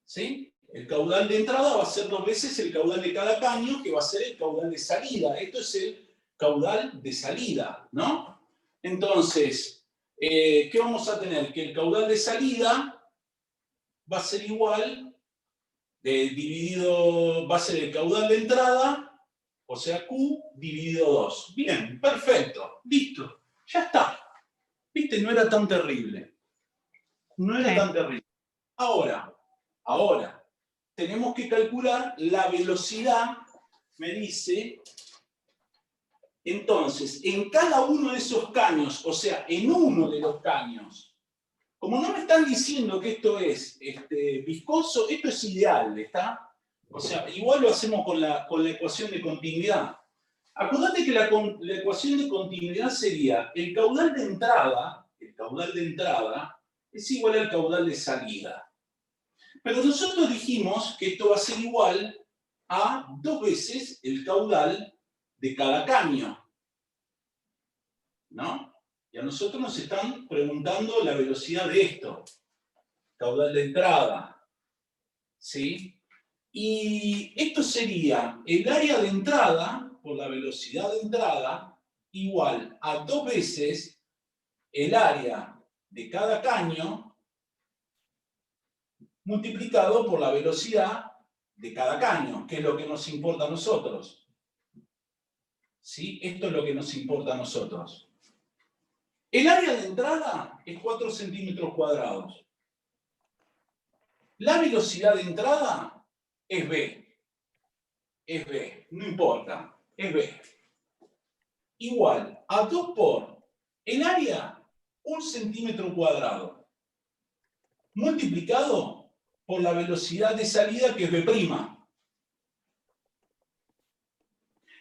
¿Sí? El caudal de entrada va a ser 2 veces el caudal de cada caño, que va a ser el caudal de salida. Esto es el caudal de salida, ¿no? Entonces, ¿qué vamos a tener? Que el caudal de salida va a ser igual, va a ser el caudal de entrada, o sea, Q dividido 2. Bien, perfecto, listo, ya está. ¿Viste? No era tan terrible. No era tan terrible. Ahora, tenemos que calcular la velocidad, me dice. Entonces, en cada uno de esos caños, o sea, en uno de los caños, como no me están diciendo que esto es viscoso, esto es ideal, ¿está? O sea, igual lo hacemos con la ecuación de continuidad. Acordate que la ecuación de continuidad sería el caudal de entrada es igual al caudal de salida. Pero nosotros dijimos que esto va a ser igual a 2 veces el caudal de cada caño, ¿no? Y a nosotros nos están preguntando la velocidad de esto, caudal de entrada, ¿sí? Y esto sería el área de entrada por la velocidad de entrada igual a 2 veces el área de cada caño multiplicado por la velocidad de cada caño, que es lo que nos importa a nosotros. ¿Sí? Esto es lo que nos importa a nosotros. El área de entrada es 4 centímetros cuadrados. La velocidad de entrada es B. Es B, no importa, es B. Igual a 2 por el área, 1 centímetro cuadrado, multiplicado por la velocidad de salida, que es B'.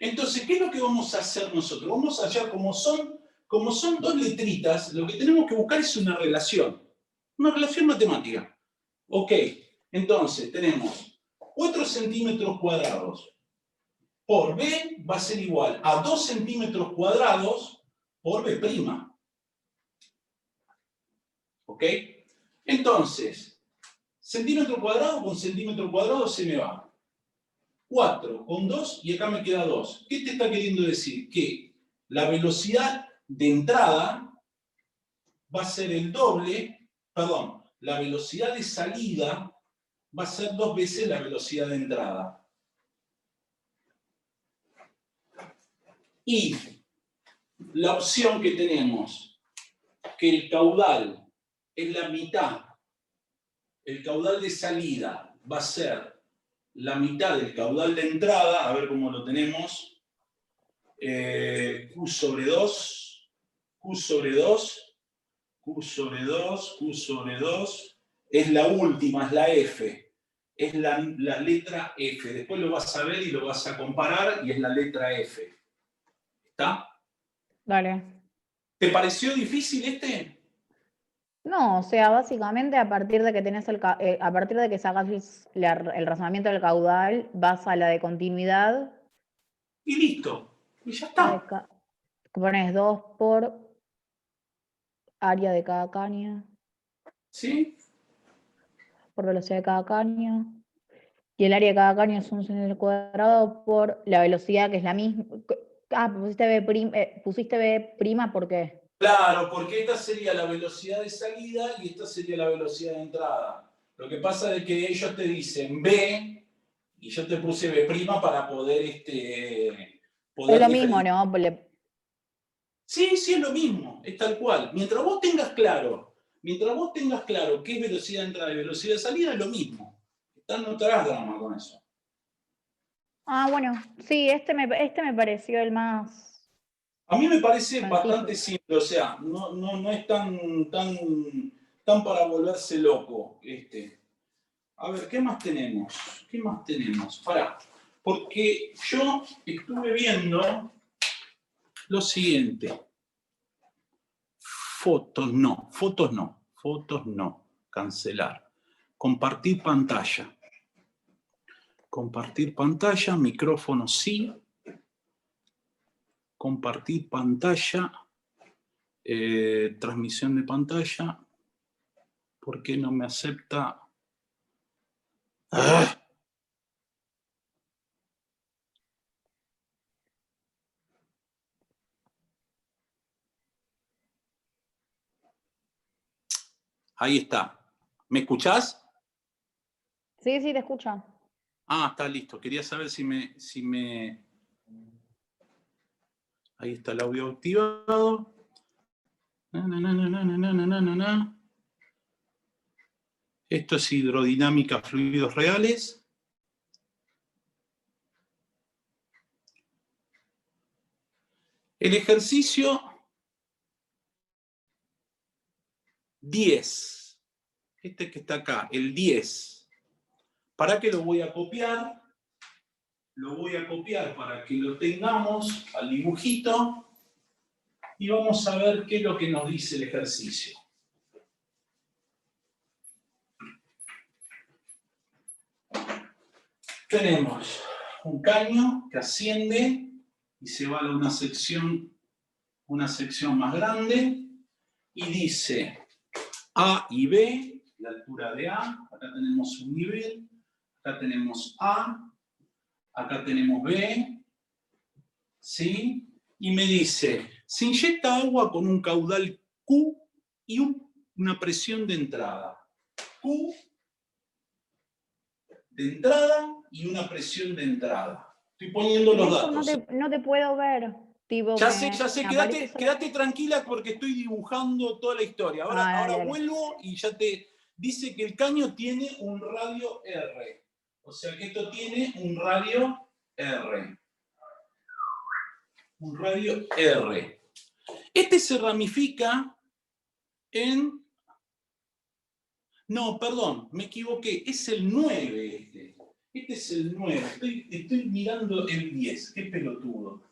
Entonces, ¿qué es lo que vamos a hacer nosotros? Vamos a hallar, como son 2 letritas, lo que tenemos que buscar es una relación matemática. Ok, entonces tenemos 4 centímetros cuadrados por B va a ser igual a 2 centímetros cuadrados por B'. ¿Ok? Entonces, centímetro cuadrado con centímetro cuadrado se me va. 4 con 2 y acá me queda 2. ¿Qué te está queriendo decir? Que la velocidad de entrada va a ser el doble, perdón, la velocidad de salida va a ser 2 veces la velocidad de entrada. Y la opción que tenemos, que el caudal es la mitad, el caudal de salida va a ser la mitad del caudal de entrada, a ver cómo lo tenemos, Q sobre 2, Q sobre 2, Q sobre 2, Q sobre 2, es la última, es la F, es la letra F, después lo vas a ver y lo vas a comparar y es la letra F. ¿Está? Dale. ¿Te pareció difícil este? No, o sea, básicamente a partir de que tenés a partir de que sacas el razonamiento del caudal, vas a la de continuidad. Y listo, y ya está. Pones 2 por área de cada caño, ¿Sí? por velocidad de cada caño. Y el área de cada caño es 1 centímetro cuadrado por la velocidad, que es la misma. Ah, pusiste B', ¿por qué? Claro, porque esta sería la velocidad de salida y esta sería la velocidad de entrada. Lo que pasa es que ellos te dicen B y yo te puse B' para poder, Es poder lo mismo, diferenciar. ¿no? Sí, sí, es lo mismo, es tal cual. Mientras vos tengas claro qué es velocidad de entrada y velocidad de salida, es lo mismo. No te hagas drama con eso. Ah, bueno, sí, este me pareció el más A mí me parece bastante sencillo. simple, o sea, no es tan para volverse loco este. A ver, ¿qué más tenemos? ¿Qué más tenemos? Pará, porque yo estuve viendo lo siguiente. Fotos no, cancelar. Compartir pantalla. Compartir pantalla, micrófono sí. Compartir pantalla, transmisión de pantalla. ¿Por qué no me acepta? ¡Ah! Ahí está. ¿Me escuchás? Sí, sí, te escucho. Ah, está listo. Quería saber si me... Ahí está el audio activado. Esto es hidrodinámica fluidos reales. El ejercicio 10. Este que está acá, el 10. ¿Para qué lo voy a copiar? lo voy a copiar para que lo tengamos al dibujito y vamos a ver qué es lo que nos dice el ejercicio. Tenemos un caño que asciende y se va a una sección más grande y dice A y B, la altura de A, acá tenemos un nivel, acá tenemos A, acá tenemos B, ¿sí? Y me dice, se inyecta agua con un caudal Q y una presión de entrada. Q de entrada y una presión de entrada. Estoy poniendo los Eso datos. no te puedo ver. Tipo, Ya sé, me aparece quédate tranquila porque estoy dibujando toda la historia. Ahora, Ah, ahora dale. vuelvo y ya te dice que el caño tiene un radio R. O sea que esto tiene un radio R. Un radio R. Este se ramifica en... No, perdón, me equivoqué. Es el 9 este. Este es el 9. Estoy mirando el 10. Qué pelotudo.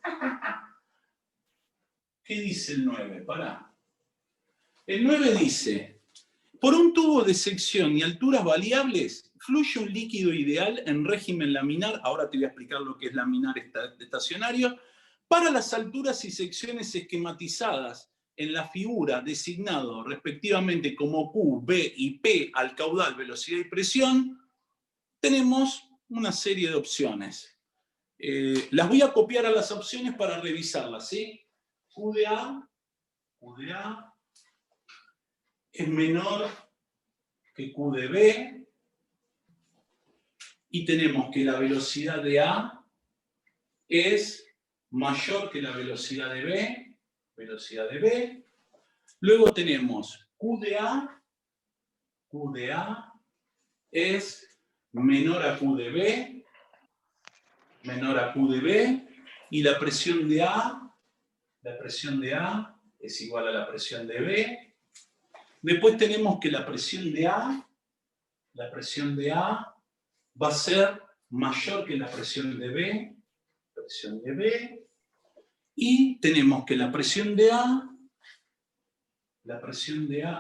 ¿Qué dice el 9? Pará. El 9 dice, por un tubo de sección y alturas variables, fluye un líquido ideal en régimen laminar, ahora te voy a explicar lo que es laminar estacionario, para las alturas y secciones esquematizadas en la figura designado respectivamente como Q, B y P al caudal, velocidad y presión, tenemos una serie de opciones. Las voy a copiar a las opciones para revisarlas, ¿sí? Q de A es menor que Q de B y tenemos que la velocidad de A es mayor que la velocidad de B, Luego tenemos Q de A es menor a Q de B, y la presión de A es igual a la presión de B. Después tenemos que la presión de A va a ser mayor que la presión de B, y tenemos que la presión de A,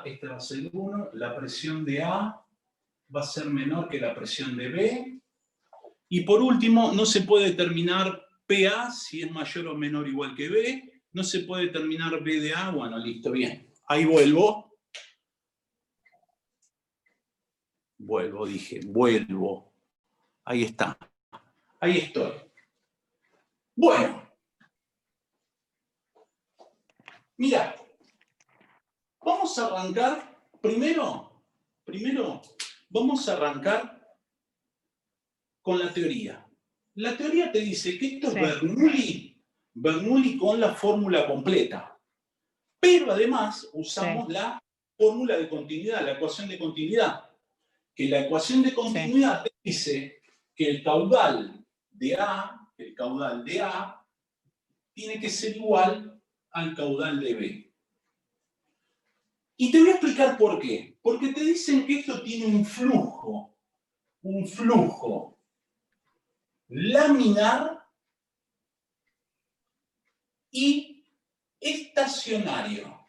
esta va a ser 1, la presión de A va a ser menor que la presión de B, y por último, no se puede determinar PA si es mayor o menor o igual que B, no se puede determinar B de A, bueno, listo, bien. Ahí vuelvo. Vuelvo. Ahí está. Ahí estoy. Bueno. Mira, vamos a arrancar, primero vamos a arrancar con la teoría. La teoría te dice que esto es Bernoulli con la fórmula completa. Pero además usamos la fórmula de continuidad, la ecuación de continuidad. Que la ecuación de continuidad te dice que el caudal de A tiene que ser igual al caudal de B. Y te voy a explicar por qué. Porque te dicen que esto tiene un flujo laminar y estacionario.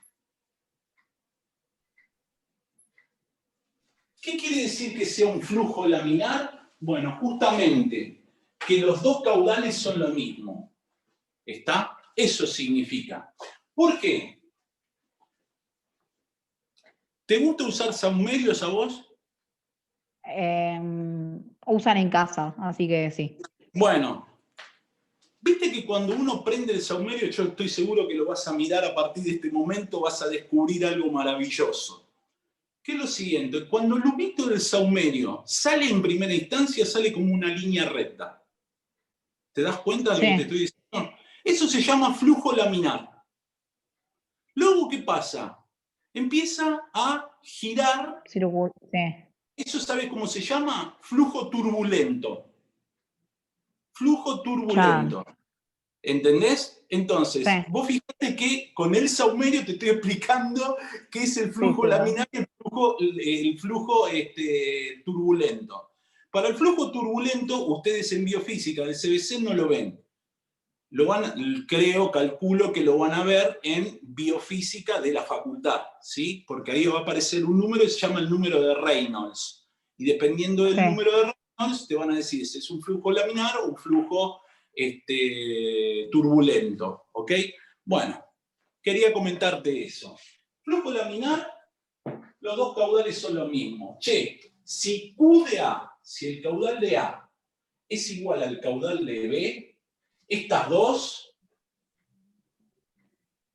¿Qué quiere decir que sea un flujo laminar? Bueno, justamente que los dos caudales son lo mismo. ¿Está? Eso significa. ¿Por qué? ¿Te gusta usar saumerios a vos? Usan en casa, así que sí. Bueno, viste que cuando uno prende el saumerio, yo estoy seguro que lo vas a mirar a partir de este momento, vas a descubrir algo maravilloso. Que es lo siguiente, cuando el lumito del saumerio sale en primera instancia, sale como una línea recta. ¿Te das cuenta de lo que te estoy diciendo? Eso se llama flujo laminar. Luego, ¿qué pasa? Empieza a girar. ¿Eso sabes cómo se llama? Flujo turbulento. ¿Entendés? Entonces, vos fijate que con el saumerio te estoy explicando qué es el flujo laminar y el flujo turbulento. Para el flujo turbulento, ustedes en biofísica de CBC no lo ven. Calculo que lo van a ver en biofísica de la facultad, ¿sí? Porque ahí va a aparecer un número que se llama el número de Reynolds. Y dependiendo del número de Reynolds, te van a decir si es un flujo laminar o un flujo turbulento, ¿ok? Bueno, quería comentarte eso. Flujo laminar, los dos caudales son lo mismo. Che, si Q de A, si el caudal de A es igual al caudal de B, estas dos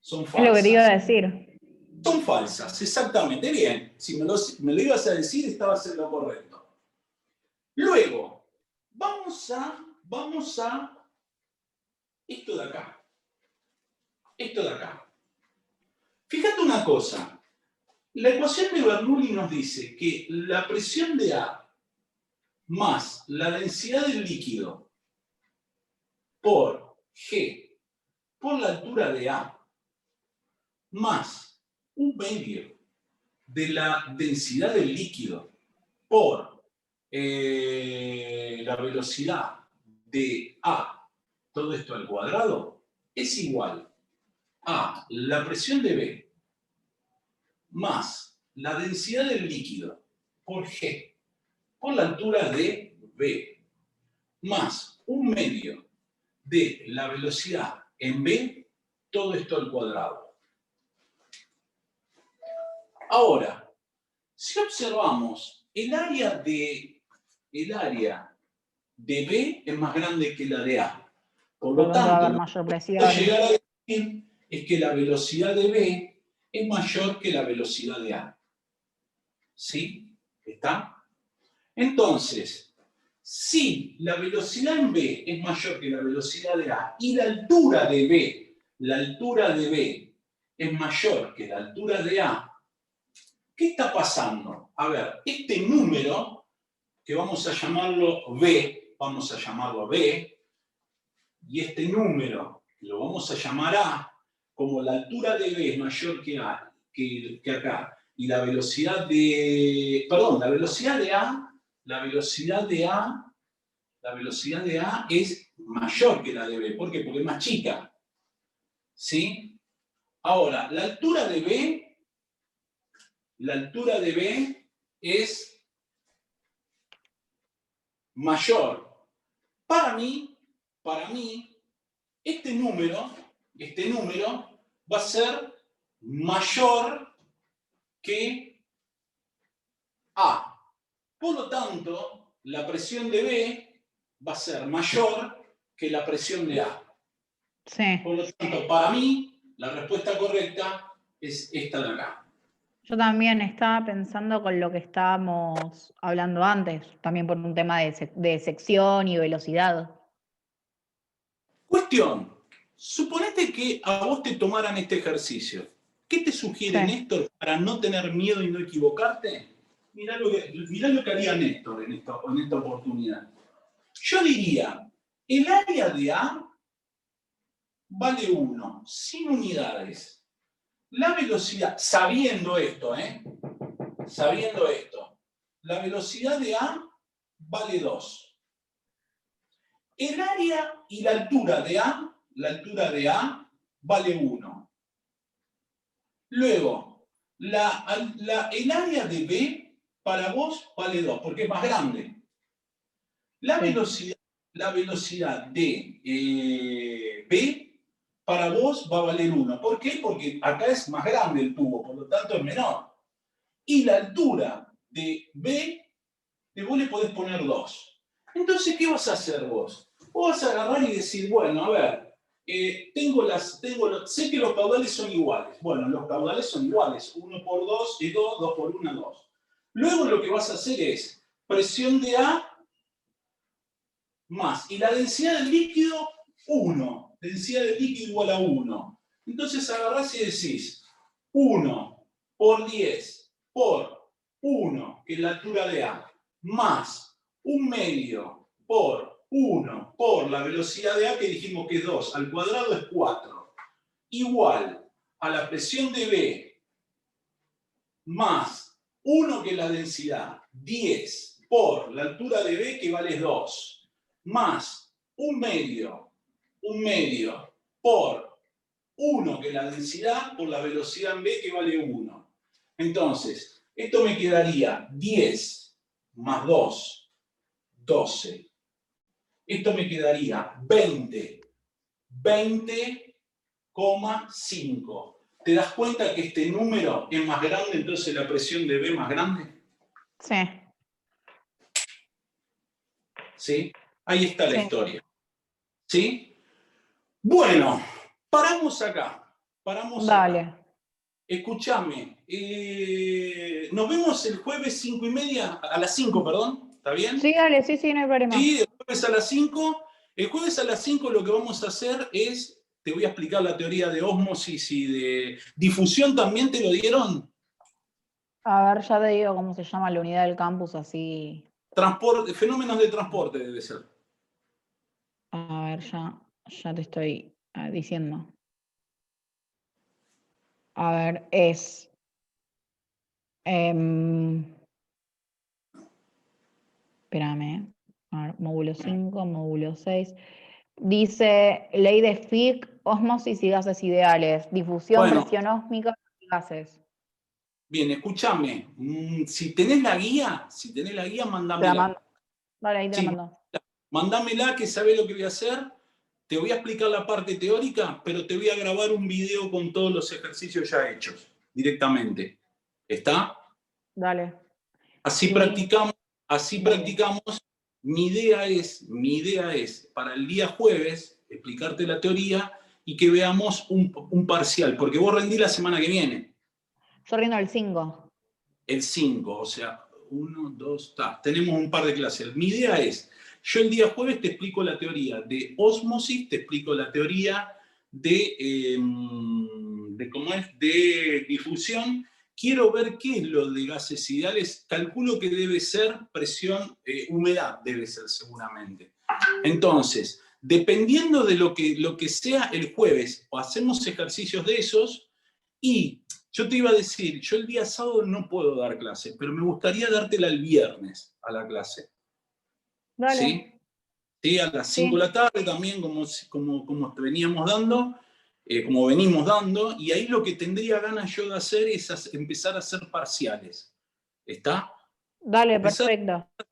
son falsas. Es lo que te iba a decir. Son falsas, exactamente. Bien, si me lo ibas a decir, estabas en lo correcto. Luego, vamos a esto de acá. Esto de acá. Fíjate una cosa. La ecuación de Bernoulli nos dice que la presión de A más la densidad del líquido por G por la altura de A más un medio de la densidad del líquido por la velocidad de A, todo esto al cuadrado, es igual a la presión de B más la densidad del líquido por G por la altura de B más un medio de la velocidad en B, todo esto al cuadrado. Ahora, si observamos, el área de B es más grande que la de A. Por lo tanto, lo que puedo llegar a decir es que la velocidad de B es mayor que la velocidad de A. ¿Sí? ¿Está? Entonces, si la velocidad en B es mayor que la velocidad de A y la altura de B es mayor que la altura de A, ¿qué está pasando? A ver, este número, que vamos a llamarlo B, y este número, que lo vamos a llamar A, como la altura de B es mayor que A, que acá, y la velocidad de, perdón, la velocidad de A es mayor que la de B. ¿Por qué? Porque es más chica. ¿Sí? Ahora, la altura de B es mayor. Para mí, este número va a ser mayor que A. Por lo tanto, la presión de B va a ser mayor que la presión de A. Sí. Por lo tanto, para mí, la respuesta correcta es esta de acá. Yo también estaba pensando con lo que estábamos hablando antes, también por un tema de sección y velocidad. Cuestión. Suponete que a vos te tomaran este ejercicio. ¿Qué te sugiere Néstor para no tener miedo y no equivocarte? Mirá lo que haría Néstor en esta oportunidad. Yo diría, el área de A vale 1, sin unidades. La velocidad, sabiendo esto, la velocidad de A vale 2. El área y la altura de A vale 1. Luego, el área de B para vos vale 2, porque es más grande. La velocidad de B para vos va a valer 1. ¿Por qué? Porque acá es más grande el tubo, por lo tanto es menor. Y la altura de B, de vos le podés poner 2. Entonces, ¿qué vas a hacer vos? Vos vas a agarrar y decir, bueno, a ver, sé que los caudales son iguales. Bueno, los caudales son iguales. 1 por 2 es 2, 2 por 1 es 2. Luego lo que vas a hacer es presión de A más. Y la densidad del líquido, 1. Densidad del líquido igual a 1. Entonces agarrás y decís 1 por 10 por 1, que es la altura de A, más un medio por 1 por la velocidad de A, que dijimos que es 2, al cuadrado es 4, igual a la presión de B más 1, que es la densidad, 10 por la altura de B, que vale 2, más un medio por 1, que es la densidad, por la velocidad en B, que vale 1. Entonces, esto me quedaría 10 más 2, 12. Esto me quedaría 20, 20,5. ¿Te das cuenta que este número es más grande, entonces la presión de B es más grande? Sí. ¿Sí? Ahí está la Sí. historia. ¿Sí? Bueno, paramos acá. Paramos Dale. acá. Escúchame. Nos vemos el jueves 5:30, a las 5, perdón. ¿Está bien? Sí, dale, sí, no hay problema. Sí, el jueves a las 5. El jueves a las 5 lo que vamos a hacer es, te voy a explicar la teoría de ósmosis y de difusión. ¿También te lo dieron? A ver, ya te digo cómo se llama la unidad del campus, así. Transporte, fenómenos de transporte debe ser. A ver, ya te estoy diciendo. A ver, es. Espérame. A ver, módulo 5, módulo 6. Dice ley de Fick, ósmosis y gases ideales. Difusión, Bueno, presión ósmica y gases. bien, escúchame. Si tenés la guía, Te la mandámela. mando. Dale, ahí te la Sí, mando. mandámela, que sabés lo que voy a hacer. Te voy a explicar la parte teórica, pero te voy a grabar un video con todos los ejercicios ya hechos, directamente. ¿Está? Dale. Así Sí, practicamos, dale. Mi idea es para el día jueves explicarte la teoría y que veamos un parcial, porque vos rendís la semana que viene, Yo rindo el 5. el 5, o sea, 1, 2, tenemos un par de clases. Mi idea es, yo el día jueves te explico la teoría de ósmosis, te explico la teoría ¿cómo es? De difusión. Quiero ver qué es lo de gases ideales. Calculo que debe ser presión, humedad debe ser seguramente. Entonces, dependiendo de lo que sea el jueves, o hacemos ejercicios de esos, y yo te iba a decir, yo el día sábado no puedo dar clase, pero me gustaría dártela el viernes a la clase. Dale. ¿Sí? ¿Sí? A las 5 de Sí. la tarde también, como te veníamos dando, como venimos dando, y ahí lo que tendría ganas yo de hacer es empezar a hacer parciales. ¿Está? Dale, Empezar perfecto. Yo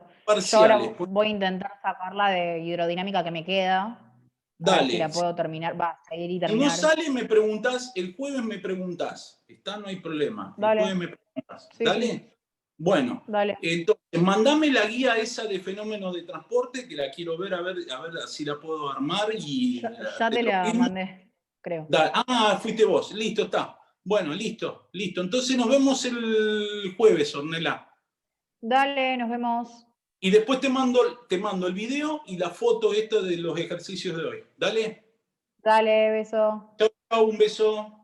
ahora parciales. voy a intentar sacarla de hidrodinámica que me queda. A ver si Dale. la puedo terminar. Va, seguir y Si no terminar. sale, me preguntás, el jueves me preguntás. ¿Está? No hay problema. El Dale. jueves me preguntás. Sí, sí. ¿Dale? Bueno, Dale. entonces, mandame la guía esa de fenómenos de transporte, que la quiero ver, a ver si la puedo armar y Ya de te lo la mismo. mandé, creo. Fuiste vos. Listo, está. Bueno, listo. Entonces nos vemos el jueves, Ornella. Dale, nos vemos. Y después te mando el video y la foto esta de los ejercicios de hoy. Dale. Dale, beso. Chau, chau, un beso.